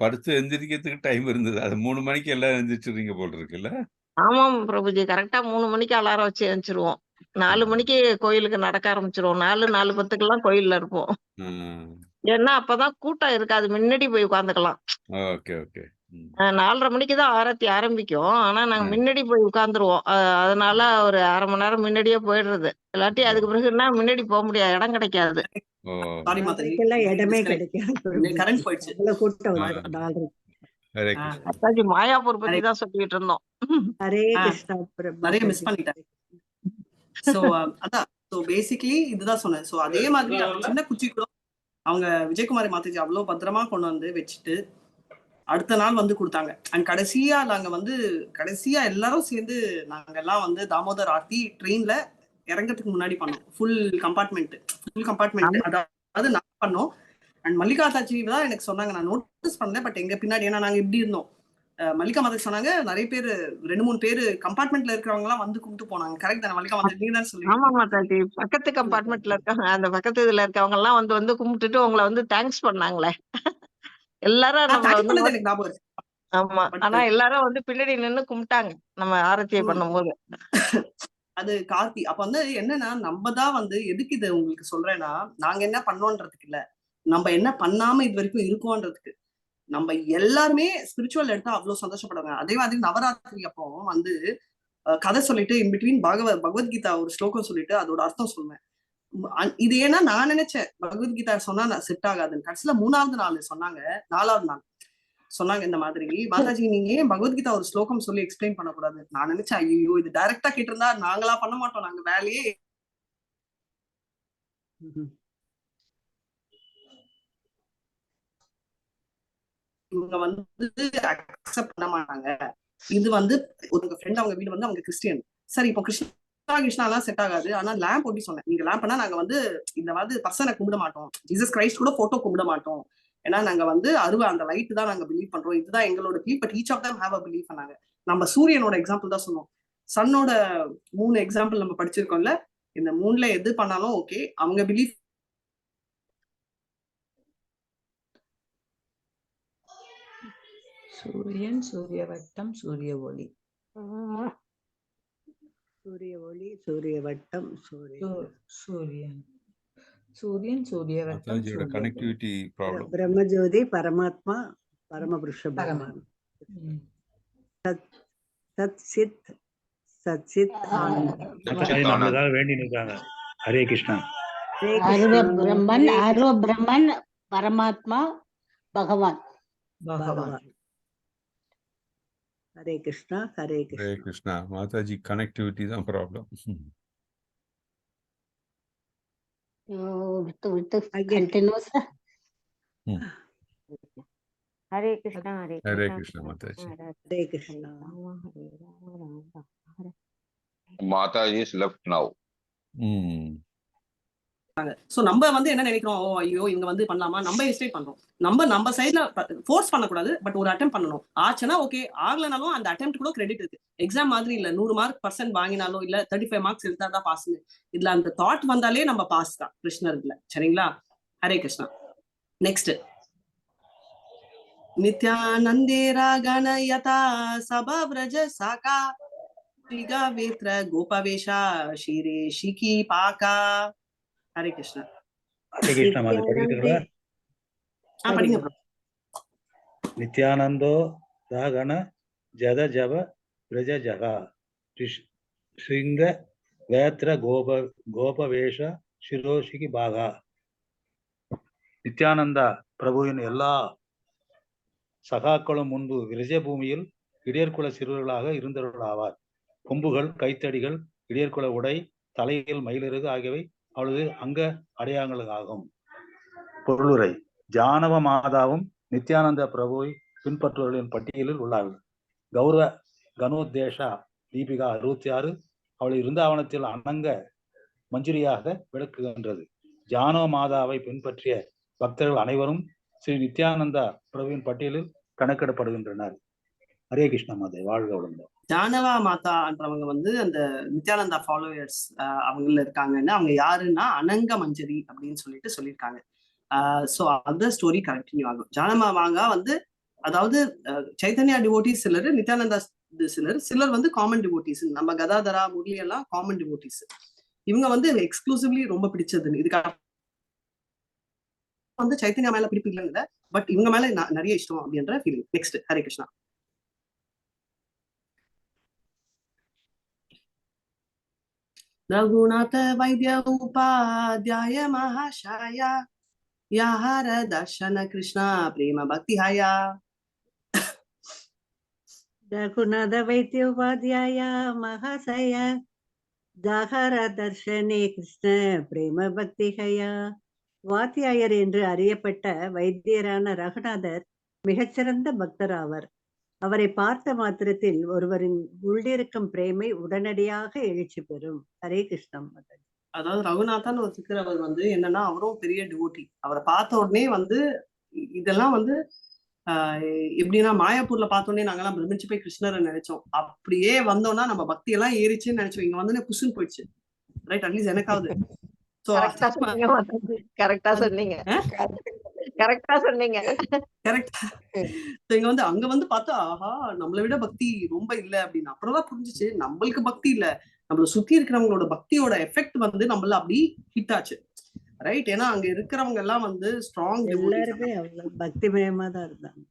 படுத்து எந்திரிக்கிறதுக்கு டைம் இருந்தது. அது 3 மணிக்கு எல்லாம் எந்திரிச்சிருங்க போல இருக்குல்ல. ஆமாம் பிரபுஜி, கரெக்டா 3 மணிக்கு அலாரம் வச்சு எழுந்திருவோம். 4 மணிக்கு கோயிலுக்கு நடக்க ஆரம்பிச்சிருவோம். 4:10க்கெல்லாம் கோயில்ல இருப்போம். ஏன்னா அப்பதான் கூட்டம் இருக்காது, முன்னாடி போய் உட்காந்துக்கலாம். 4:30 மணிக்கு தான் ஆரத்தி ஆரம்பிக்கும். ஆனா நாங்க முன்னாடி போய் உட்கார்ந்துருவோம். அதனால ஒரு 1/2 மணி நேரம் முன்னாடியே போயிடுறது. இல்லாட்டி அதுக்கு பிறகு என்ன முன்னாடி போக முடியாது, இடம் கிடைக்காது. இடமே கிடைக்காது. கரண்ட் போயிடுச்சு. மாதாஜி மாயாப்பூர் பத்தி தான் சொல்லிட்டு இருந்தோம். ஹரே கிருஷ்ணா. நிறைய மிஸ் பண்ணிட்டேன். சோ அதான் பேசிக்கலி இதுதான் சொன்னேன். சோ அதே மாதிரி சின்ன குச்சி கூட அவங்க விஜயகுமாரி மாதாஜி அவ்வளவு பத்திரமா கொண்டு வந்து வச்சுட்டு அடுத்த நாள் வந்து கொடுத்தாங்க. அண்ட் கடைசியா எல்லாரும் சேர்ந்து நாங்க எல்லாம் வந்து தாமோதர் ஆர்த்தி ட்ரெயின்ல இறங்கறதுக்கு முன்னாடி பண்ணோம். ஃபுல் கம்பார்ட்மெண்ட் அதாவது நான் பண்ணோம். அண்ட் மல்லிகா தாச்சி தான் எனக்கு சொன்னாங்க, நான் நோட்டீஸ் பண்ணல, பட் எங்க பின்னாடி, ஏன்னா நாங்க இப்படி இருந்தோம், மல்லிகா மாதா சொன்னாங்க நிறைய பேர் 2-3 பேர் கம்பார்ட்மெண்ட்ல இருக்கிறவங்க எல்லாம் வந்து கும்பிட்டு போனாங்க. கரெக்ட் தானே மல்லிகா மாதா? நீங்க தான் ஆமா சொல்லி மாதாஜி, பக்கத்து கம்பார்ட்மெண்ட்ல இருக்காங்க, அந்த பக்கத்து இதுல இருக்கவங்க எல்லாம் வந்து கும்பிட்டுட்டு உங்களை வந்து தேங்க்ஸ் பண்ணாங்களே. எல்லாரும் நம்மள தேங்க்ஸ் வந்து பண்ணது எனக்கு ஞாபகம் இருக்கு. ஆமா, பட் ஆனா எல்லாரும் வந்து பின்னாடி நின்னு கும்பிட்டாங்க நம்ம ஆரத்தியை பண்ணும்போது. அது கார்த்தி. அப்ப வந்து என்னன்னா, நம்ம தான் வந்து எதுக்கு இதை உங்களுக்கு சொல்றேன்னா, நாங்க என்ன பண்ணோன்றதுக்கு இல்ல, நம்ம என்ன பண்ணாம இது வரைக்கும் இருக்கோன்றதுக்கு. நம்ம எல்லாருமே ஸ்பிரிச்சுவல் எடுத்தா அவ்வளவு சந்தோஷப்படுவாங்க. அதே மாதிரி நவராத்திரி அப்போ வந்து கதை சொல்லிட்டு இன் பிட்வீன் பகவத்கீதா ஒரு ஸ்லோகம் சொல்லிட்டு அதோட அர்த்தம் சொல்லுவேன். இது ஏன்னா நான் நினைச்சேன் பகவத்கீதா சொன்னா நான் செட் ஆகாதுன்னு. கடைசியில 3வது நாள் சொன்னாங்க, 4வது நாள் சொன்னாங்க இந்த மாதிரி, மாதாஜி நீங்க ஏன் பகவத்கீதா ஒரு ஸ்லோகம் சொல்லி எக்ஸ்பிளைன் பண்ணக்கூடாது. நான் நினைச்சேன், ஐயோ இது டைரக்டா கேட்டிருந்தா நாங்களா பண்ண மாட்டோம், நாங்க வேலையே இவங்க வந்து அக்செப்ட் பண்ண மாட்டாங்க. இது வந்து ஒரு ஃப்ரெண்ட், அவங்க வீடு வந்து அவங்க கிறிஸ்டியன். சரி, இப்போ கிருஷ்ணா எல்லாம் செட் ஆகாது, ஆனா லேம்ப் ஒட்டி சொன்னேன், நீங்க லேம்ப் பண்ணா நாங்க வந்து இந்த மாதிரி பர்சனை கும்பிட மாட்டோம், ஜீசஸ் கிரைஸ்ட் கூட போட்டோ கும்பிட மாட்டோம், ஏன்னா நாங்க வந்து அந்த லைட் தான் நாங்க பிலீவ் பண்றோம், இதுதான் எங்களோட believe. But each of them have a believe பண்ணாங்க. நம்ம சூரியனோட எக்ஸாம்பிள் தான் சொன்னோம், சன்னோட 3 எக்ஸாம்பிள் நம்ம படிச்சிருக்கோம்ல, இந்த 3ல எது பண்ணாலும் ஓகே, அவங்க பிலீவ். சூரியன், சூரிய வட்டம், சூரிய ஒளி. சூரிய ஒளி, சூரிய வட்டம், சூரியன், சூரிய வட்டம், மாதாஜியோட கனெக்டிவிட்டி ப்ராப்ளம். பிரம்மஜோதி, பரமாத்மா, பரமபுருஷ பகவான். சத் சித் ஆனந்தம். நம்மளுக்காக வேண்டி நிற்காங்க. ஹரே கிருஷ்ணா. அருவ பிரம்மன் பரமாத்மா பகவான். ஹரே கிருஷ்ணா, ஹரே ஹரே கிருஷ்ணா. மாதாஜி கனெக்டிவிட்டி தான் ப்ராப்ளம். விட்டு continues. Hare Krishna, Hare Krishna Mataji. Hare Krishna. Mataji is left now. So நம்ம வந்து என்ன நினைக்கிறோம், ஐயோ இவங்க வந்து பண்ணலாமா, நம்ம எஸ்டேட் பண்றோம். நம்ம சைட்ல ஃபோர்ஸ் பண்ணக்கூடாது, பட் ஒரு அட்டெம்ப்ட் பண்ணணும். ஆச்சுன்னா ஓகே, ஆகலனாலும் அந்த அட்டெம்ப்ட் கூட கிரெடிட் இருக்கு. எக்ஸாம் மாதிரி இல்ல 100 மார்க் % வாங்கினாலும் இல்ல 35 மார்க்ஸ் எடுத்தாதான் பாஸ். இதுல அந்த தாட் வந்தாலே நம்ம பாஸ் தான் கிருஷ்ணர்ல. சரிங்களா? ஹரே கிருஷ்ணா. நெக்ஸ்ட், நித்யானந்தேரா கணயதா சபவ்ரஜ சாகா வேத்ர கோபவேஷா ஷிரேஷிகி பாகா. ஹரே கிருஷ்ணா. ஹரே கிருஷ்ணா. மாதிரி படிக்கிறீங்களா? படிங்க. நித்யானந்தோ ராகண ஜத ஜப பிரஜ ஜகா ஸ்ருங்க வேத்ர கோபவேஷ சிரோஷிகி பாகா. நித்யானந்தா பிரபுவின் எல்லா சகாக்களும் முன்பு விரஜபூமியில் இடையர்குல சிறுவர்களாக இருந்தவர்களாவார். கொம்புகள், கைத்தடிகள், இடையர்குல உடை, தலையில் மயிலிறகு ஆகியவை அவளது அங்க அடையாளங்கள் ஆகும். பொருளுரை: ஜானவ மாதாவும் நித்யானந்த பிரபுவை பின்பற்றுவர்களின் பட்டியலில் உள்ளார்கள். கௌரவ கனோத்தேஷா தீபிகா 66 அவளை விருந்தாவனத்தில் அனங்க மஞ்சுரியாக விளக்குகின்றது. ஜானவ மாதாவை பின்பற்றிய பக்தர்கள் அனைவரும் ஸ்ரீ நித்யானந்தா பிரபுவின் பட்டியலில் கணக்கிடப்படுகின்றனர். ஹரே கிருஷ்ணா மாதா. வாழ்க வளமுடன். ஜானவா மாதான்றவங்க வந்து அந்த நித்யானந்தா ஃபாலோவர்ஸ் அவங்கள இருக்காங்கன்னு. அவங்க யாருன்னா அனங்க மஞ்சரி அப்படின்னு சொல்லியிருக்காங்க. சோ அந்த ஸ்டோரி கண்டினியூ ஆகும். ஜானவா மாங்கா வந்து அதாவது சைத்தன்யா டிவோட்டிஸ் சிலர், நித்யானந்தா சிலர் வந்து காமன் டிவோட்டிஸ். நம்ம கதாதரா முரளி எல்லாம் காமன் டிவோட்டிஸ். இவங்க வந்து எக்ஸ்க்ளூசிவ்லி ரொம்ப பிடிச்சது. இதுக்காக வந்து சைத்தன்யா மேல பிடிப்பு இல்லைங்க, பட் இவங்க மேல நிறைய இஷ்டம் அப்படின்ற ஃபீலிங். நெக்ஸ்ட், ஹரே கிருஷ்ணா. ரகுநாத வைத்திய உபாத்யாய மகாஷாய யாஹர தர்ஷன கிருஷ்ணா பிரேம பக்தி ஹாயா. ரகுநாத வைத்திய உபாத்யாய மகாசய தாஹர தர்ஷனே கிருஷ்ண பிரேம பக்தி ஹயா. வாத்தியாயர் என்று அறியப்பட்ட வைத்தியரான ரகுநாதர் மிகச்சிறந்த பக்தர் ஆவர். அவரை பார்த்த மாத்திரத்தில் ஒருவரின் உள்ளிருக்கும் பிரேமை உடனடியாக எழுச்சி பெறும். ஹரே கிருஷ்ணம் மாதாஜி. அதாவது ரகுநாதன் ஒத்துக்கிறவர் வந்து என்னன்னா அவரும் பெரிய டிவோட்டி. அவரை பார்த்த உடனே வந்து இதெல்லாம் வந்து எப்படின்னா மாயாப்பூர்ல பார்த்தோன்னே நாங்கெல்லாம் பிரமிச்சு போய் கிருஷ்ணரை நினைச்சோம். அப்படியே வந்தோம்னா நம்ம பக்தி எல்லாம் ஏறிச்சுன்னு நினைச்சோம். இங்க வந்து புஷுன்னு போயிடுச்சு. ரைட், அட்லீஸ்ட் எனக்காவது. கரெக்டா சொன்னீங்க. இங்க வந்து அங்க வந்து பார்த்தா ஆஹா நம்மளை விட பக்தி ரொம்ப இல்ல அப்படின்னு அப்புறம்தான் புரிஞ்சுச்சு. நம்மளுக்கு பக்தி இல்ல, நம்மள சுத்தி இருக்கிறவங்களோட பக்தியோட எஃபெக்ட் வந்து நம்மள அப்படி ஹிட் ஆச்சு. ரைட், ஏன்னா அங்க இருக்கிறவங்க எல்லாம் வந்து ஸ்ட்ராங் எல்லாருமே பக்திமயமா தான் இருந்தாங்க.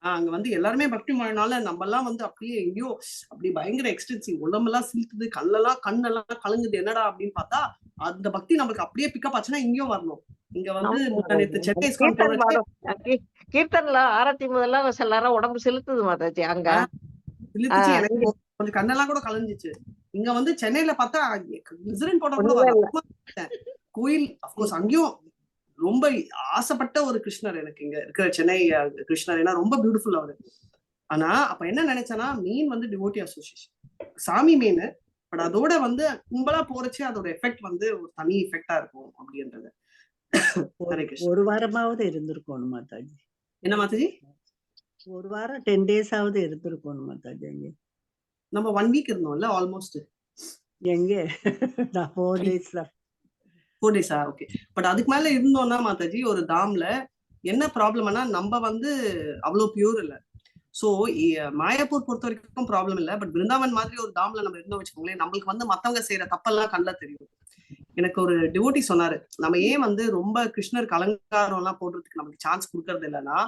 அங்க வந்து எல்லாருமே பக்தி மயனால நம்ம எல்லாம் வந்து அப்படியே எங்கேயோ அப்படி பயங்கர எக்ஸ்டென்சிவ், உடம்பெல்லாம் சிலுத்துது, கண்ணெல்லாம் கலங்குது, என்னடா அப்படின்னு பார்த்தா அந்த பக்தி நம்மளுக்கு அப்படியே பிக்கப் ஆச்சுன்னா இங்கேயும் வரணும். இங்க வந்து சென்னை கீர்த்தன்ல ஆரத்தி முதல்ல எல்லாரும் உடம்பு செலுத்துது மாதாஜி. அங்க சிலுத்துச்சு, எனக்கு கொஞ்சம் கண்ணெல்லாம் கூட கலஞ்சிச்சு. இங்க வந்து சென்னையில பார்த்தா போட்டா கூட வரல. கோயில் அப்கோர்ஸ் அங்கேயும் ரொம்ப ஆசைப்பட்ட ஒரு கிருஷ்ணர் எனக்கு இங்க இருக்கிற சென்னை கிருஷ்ணர், ஏன்னா ரொம்ப பியூட்டிஃபுல் அவரு. ஆனா அப்ப என்ன நினைச்சேன்னா மெயின் வந்து டிவோட்டி அசோசியேஷன் சாமி மெயின், பட் அதோட வந்து கும்பலா போறச்சு அதோட எஃபெக்ட் வந்து ஒரு தனி எஃபெக்டா இருக்கும் அப்படின்றது. ஒரு வாரமாவது இருந்திருக்கணும் மாதாஜி. என்ன மாதாஜி? ஒரு வாரம் 10 days ஆவது இருந்திருக்கணும் மாதாஜி. அங்க நம்ம 1 week இருந்தோம்ல ஆல்மோஸ்ட். எங்க 4 days தான். 4 days ஓகே. பட் அதுக்கு மேல இருந்தோம்னா மாதாஜி ஒரு தாம்ல என்ன ப்ராப்ளம்னா நம்ம வந்து அவ்வளவு பியூர் இல்ல. சோ மாயாப்பூர் பொறுத்த வரைக்கும் ப்ராப்ளம் இல்ல, பட் பிருந்தாவன் மாதிரி ஒரு தாம்ல நம்ம இருந்தோம் வச்சுக்கோங்களேன், நம்மளுக்கு வந்து மத்தவங்க செய்யற தப்பெல்லாம் கண்ணுல தெரியும். எனக்கு ஒரு டிவோட்டி சொன்னாரு, நம்ம ஏன் வந்து ரொம்ப கிருஷ்ணருக்கு அலங்காரம் எல்லாம் போடுறதுக்கு நமக்கு சான்ஸ் கொடுக்கறது இல்லைன்னா,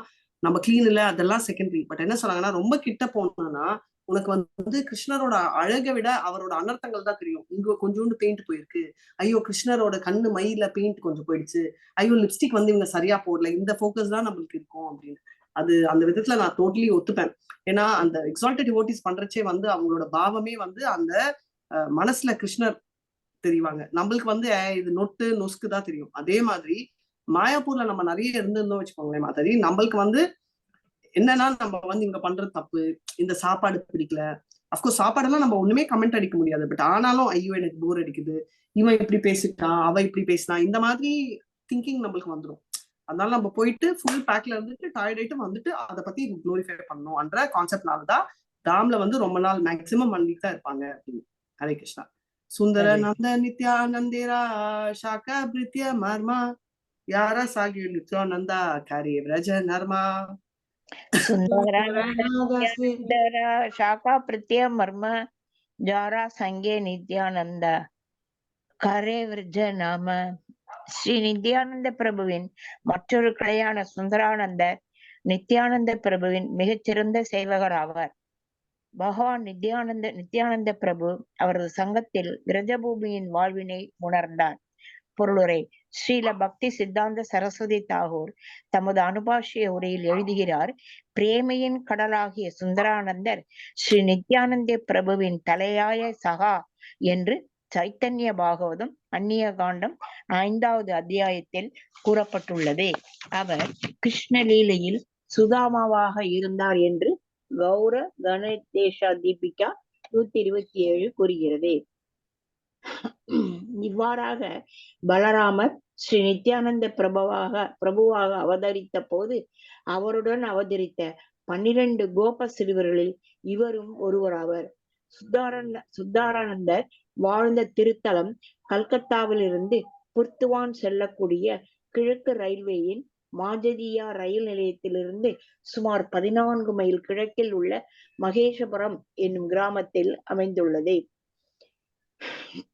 நம்ம கிளீன் இல்ல அதெல்லாம் செகண்டரி. பட் என்ன சொன்னாங்கன்னா, ரொம்ப கிட்ட போனோம்னா உனக்கு வந்து கிருஷ்ணரோட அழகை விட அவரோட அனர்த்தங்கள் தான் தெரியும். இங்க கொஞ்சோண்டு பெயிண்ட் போயிருக்கு, ஐயோ கிருஷ்ணரோட கண்ணு மையில பெயிண்ட் கொஞ்சம் போயிடுச்சு, ஐயோ லிப்ஸ்டிக் வந்து இவங்க சரியா போடல, இந்த ஃபோக்கஸ் தான் நம்மளுக்கு இருக்கும் அப்படின்னு. அது அந்த விதத்துல நான் டோட்டலி ஒத்துப்பேன். ஏன்னா அந்த எக்ஸால்டட் டிவோட்டிஸ் பண்றச்சே வந்து அவங்களோட பாவமே வந்து அந்த மனசுல கிருஷ்ணர் தெரிவாங்க. நம்மளுக்கு வந்து இது நொட்டு நொஸ்கு தான் தெரியும். அதே மாதிரி மாயாப்பூர்ல நம்ம நிறைய இருந்திருந்தோம் வச்சுக்கோங்களேன் மாதாஜி, நம்மளுக்கு வந்து என்னன்னா நம்ம வந்து இங்க பண்றது தப்பு, இந்த சாப்பாடு பிடிக்கல. அப்கோர்ஸ் சாப்பாடெல்லாம் நம்ம ஒண்ணுமே கமெண்ட் அடிக்க முடியாது, பட் ஆனாலும் ஐயோ எனக்கு போர் அடிக்குது, இவன் இப்படி பேசிட்டான், அவ இப்படி பேசினா, இந்த மாதிரி திங்கிங் நம்மளுக்கு வந்துடும். அதனால நம்ம போயிட்டு ஃபுல் பேக்ல இருந்துட்டு டயர்ட் ஆயிட்டு வந்துட்டு அதை பத்தி குளோரிஃபை பண்ணணும் என்ற கான்செப்ட்னாலதான் தாம்ல வந்து ரொம்ப நாள் மேக்சிமம் 1 week தான் இருப்பாங்க அப்படின்னு. ஹரே கிருஷ்ணா. சுந்தர நந்த நித்யானந்தேரா சாக்கா பிரித்ய மர்மா யாரா சாகி நித்யானந்தா காரி விரஜ நர்மா ಶಾಖಾ ಪ್ರತ್ಯ ಮರ್ಮ ಜಾರ ಸಂಗೆ நித்யானந்த கரே விரஜ நாம. ஸ்ரீ நித்யானந்த பிரபுவின் மற்றொரு கிளையான சுந்தரானந்தர் நித்யானந்த பிரபுவின் மிகச்சிறந்த சேவகர் ஆவார். பகவான் நித்யானந்த பிரபு அவரது சங்கத்தில் விரஜபூமியின் வாழ்வினை உணர்ந்தார். பொருளுரை: ஸ்ரீல பக்தி சித்தாந்த சரஸ்வதி தாகூர் தமது அனுபாஷிய உரையில் எழுதுகிறார், பிரேமையின் கடலாகிய சுந்தரானந்தர் ஸ்ரீ நித்யானந்த பிரபுவின் தலையாய சகா என்று சைத்தன்ய பாகவதம் அந்நிய காண்டம் 5வது அத்தியாயத்தில் கூறப்பட்டுள்ளது. அவர் கிருஷ்ணலீலையில் சுதாமாவாக இருந்தார் என்று கௌர கணேஷா தீபிகா 127 கூறுகிறது. இவ்வாறாக பலராமர் ஸ்ரீ நித்யானந்த பிரபுவாக அவதரித்த போது அவருடன் அவதரித்த 12 கோப சிறுவர்களில் இவரும் ஒருவராவர். சுத்தாரானந்தர் வாழ்ந்த திருத்தலம் கல்கத்தாவிலிருந்து புர்த்துவான் செல்லக்கூடிய கிழக்கு ரயில்வேயின் மாஜதியா ரயில் நிலையத்திலிருந்து சுமார் 14 மைல் கிழக்கில் உள்ள மகேஷபுரம் என்னும் கிராமத்தில் அமைந்துள்ளது.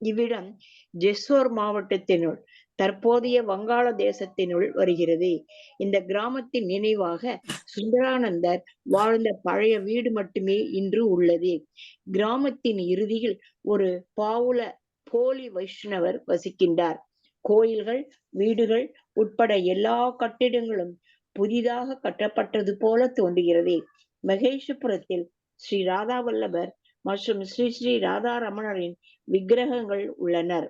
இவ்விடம் ஜெஸ்ஸோர் மாவட்டத்தினுள் தற்போதைய வங்காள தேசத்தினுள் வருகிறது. இந்த கிராமத்தின் நினைவாக சுந்தரானந்தர் வாழ்ந்த பழைய வீடு மட்டுமே இன்று உள்ளது. கிராமத்தின் இறுதியில் ஒரு போலி வைஷ்ணவர் வசிக்கின்றார். கோயில்கள், வீடுகள் உட்பட எல்லா கட்டிடங்களும் புதிதாக கட்டப்பட்டது போல தோன்றுகிறது. மகேஷபுரத்தில் ஸ்ரீ ராதா வல்லபர் மற்றும் ஸ்ரீ ஸ்ரீ ராதா ரமணரின் விக்கிரகங்கள் உள்ளனர்.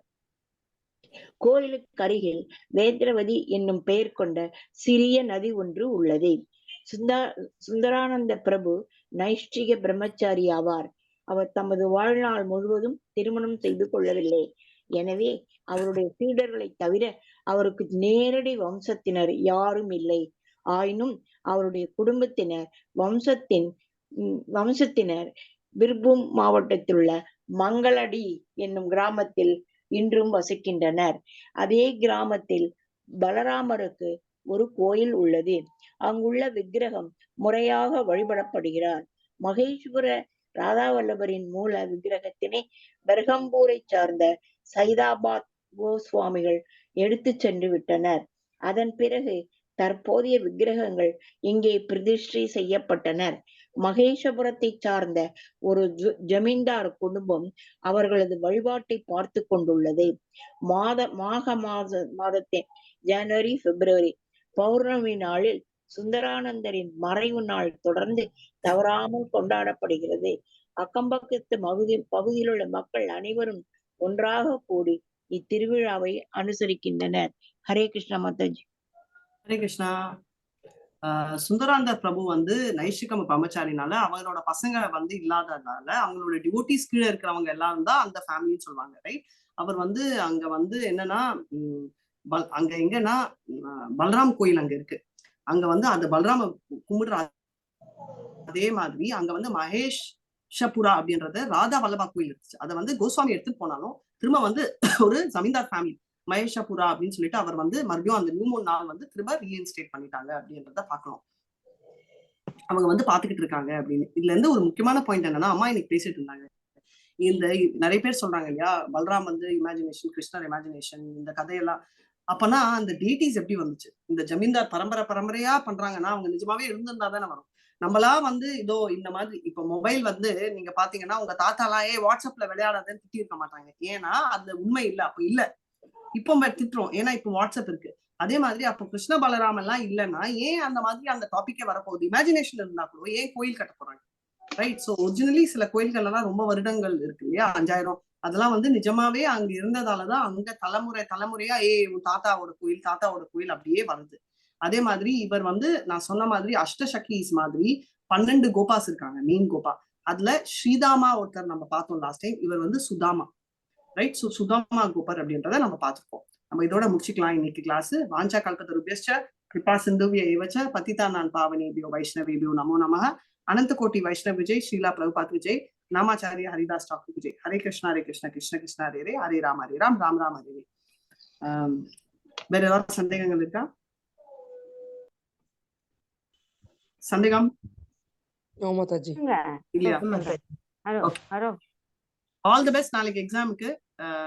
கோயிலுக்கு அருகில் வேத்ரவதி என்னும் பெயர் கொண்ட சிறிய நதி ஒன்று உள்ளது. சுந்தரானந்த பிரபு நைஷ்டிக பிரம்மச்சாரி ஆவார். அவர் தமது வாழ்நாள் முழுவதும் திருமணம் செய்து கொள்ளவில்லை. எனவே அவருடைய சீடர்களை தவிர அவருக்கு நேரடி வம்சத்தினர் யாரும் இல்லை. ஆயினும் அவருடைய குடும்பத்தினர் வம்சத்தினர் பிர்பூம் மாவட்டத்தில் உள்ள மங்களடி என்னும் கிராமத்தில் இன்றும் வசிக்கின்றனர். அதே கிராமத்தில் பலராமருக்கு ஒரு கோயில் உள்ளது. அங்குள்ள விக்கிரகம் முறையாக வழிபடப்படுகிறார். மகேஸ்வர ராதா வல்லபரின் மூல விக்கிரகத்தினை பெர்கம்பூரை சார்ந்த சைதாபாத் கோஸ்வாமிகள் எடுத்து சென்று விட்டனர். அதன் பிறகு தற்போதைய விக்கிரகங்கள் இங்கே பிரதிஷ்டை செய்யப்பட்டனர். மகேஷபுரத்தை சார்ந்த ஒரு ஜமீன்தார் குடும்பம் அவர்களது வழிபாட்டை பார்த்து கொண்டுள்ளது. மாக மாதத்தின் ஜனவரி பிப்ரவரி பௌர்ணமி நாளில் சுந்தரானந்தரின் மறைவு நாள் தொடர்ந்து தவறாமல் கொண்டாடப்படுகிறது. அக்கம்பக்கத்து பகுதியில் உள்ள மக்கள் அனைவரும் ஒன்றாக கூடி இத்திருவிழாவை அனுசரிக்கின்றனர். ஹரே கிருஷ்ணா மாதாஜி. ஹரே கிருஷ்ணா. சுந்தரானந்தர் பிரபு வந்து நைஷ்டிகம் பிரம்மச்சாரினால அவரோட பசங்க வந்து இல்லாததுனால அவங்களோட டிவோட்டிஸ் கீழே இருக்கிறவங்க எல்லாரும் தான் அந்த ஃபேமிலின்னு சொல்லுவாங்க, ரைட்? அவர் வந்து அங்க வந்து என்னன்னா அங்க எங்கன்னா பல்ராம் கோயில் அங்க இருக்கு. அங்க வந்து அந்த பல்ராம கும்பிடுற அதே மாதிரி அங்க வந்து மகேஷபுரா அப்படின்றது ராதா வல்லபா கோயில் இருந்துச்சு. அதை வந்து கோஸ்வாமி எடுத்துட்டு போனாலும் திரும்ப வந்து ஒரு ஜமீன்தார் ஃபேமிலி மகேஷபுரா அப்படின்னு சொல்லிட்டு அவர் வந்து மறுபடியும் அந்த நியூ மூன் நாள் வந்து திரும்ப ரீஇன்ஸ்டேட் பண்ணிட்டாங்க அப்படின்றத பார்க்கணும். அவங்க வந்து பாத்துக்கிட்டு இருக்காங்க அப்படின்னு. இதுல இருந்து ஒரு முக்கியமான பாயிண்ட் என்னன்னா, அம்மா இன்னைக்கு பேசிட்டு இருந்தாங்க, இந்த நிறைய பேர் சொல்றாங்க இல்லையா, பல்ராம் வந்து இமேஜினேஷன், கிருஷ்ணர் இமேஜினேஷன், இந்த கதையெல்லாம். அப்பனா அந்த டீட்டிஸ் எப்படி வந்துச்சு? இந்த ஜமீன்தார் பரம்பரையா பண்றாங்கன்னா அவங்க நிஜமாவே இருந்திருந்தா தானே வரும். நம்மளா வந்து இதோ இந்த மாதிரி இப்ப மொபைல் வந்து நீங்க பாத்தீங்கன்னா உங்க தாத்தாலாம் வாட்ஸ்அப்ல விளையாடாதன்னு திட்டி இருக்க மாட்டாங்க. ஏன்னா அந்த உண்மை இல்ல, அப்ப இல்ல. இப்போ திட்டுறோம் ஏன்னா இப்போ வாட்ஸ்அப் இருக்கு. அதே மாதிரி அப்போ கிருஷ்ண பலராம் எல்லாம் இல்லைன்னா ஏன் அந்த மாதிரி அந்த டாபிக்கே வரப்போகுது? இமேஜினேஷன் இருந்தா கூட ஏன் கோயில் கட்ட போறாங்க, ரைட்? ஸோ ஒரிஜினலி சில கோயில்கள் எல்லாம் ரொம்ப வருடங்கள் இருக்கு இல்லையா, 5000 அதெல்லாம் வந்து நிஜமாவே அங்க இருந்ததாலதான் அங்க தலைமுறையா உன் தாத்தாவோட கோயில் அப்படியே வருது. அதே மாதிரி இவர் வந்து நான் சொன்ன மாதிரி அஷ்டசக்திஸ் மாதிரி 12 கோபாஸ் இருக்காங்க, மெயின் கோபா. அதுல ஸ்ரீதாமா ஒருத்தர் நம்ம பார்த்தோம் லாஸ்ட் டைம், இவர் வந்து சுதாமா, ரைட்? ஸோ சுதாமா கோபர் அப்படின்றத நம்ம பார்த்துருக்கோம். நம்ம இதோட முடிச்சுக்கலாம் இன்னைக்கு கிளாஸ். வாஞ்சா கல்பத்தருபியஸ்ச கிருபா சிந்துவ்ய ஏவச்ச பதிதா நான் பாவனேபியோ வைஷ்ணவேபியோ நமோ நமஹ. அனந்த கோட்டி வைஷ்ணவ விஜய், ஸ்ரீலா பிரபுபாத் விஜய், நாமாச்சாரிய ஹரிதாஸ் டாக்கூர் விஜய். ஹரே கிருஷ்ணா கிருஷ்ண கிருஷ்ண ஹரே ஹரே, ஹரே ராம் ராம் ராம் ஹரே ஹரே. வேற ஏதாவது சந்தேகங்கள் இருக்கா? சந்தேகம் இல்லையா? ஹலோ. ஆல் தி பெஸ்ட் நாளைக்கு எக்ஸாமுக்கு.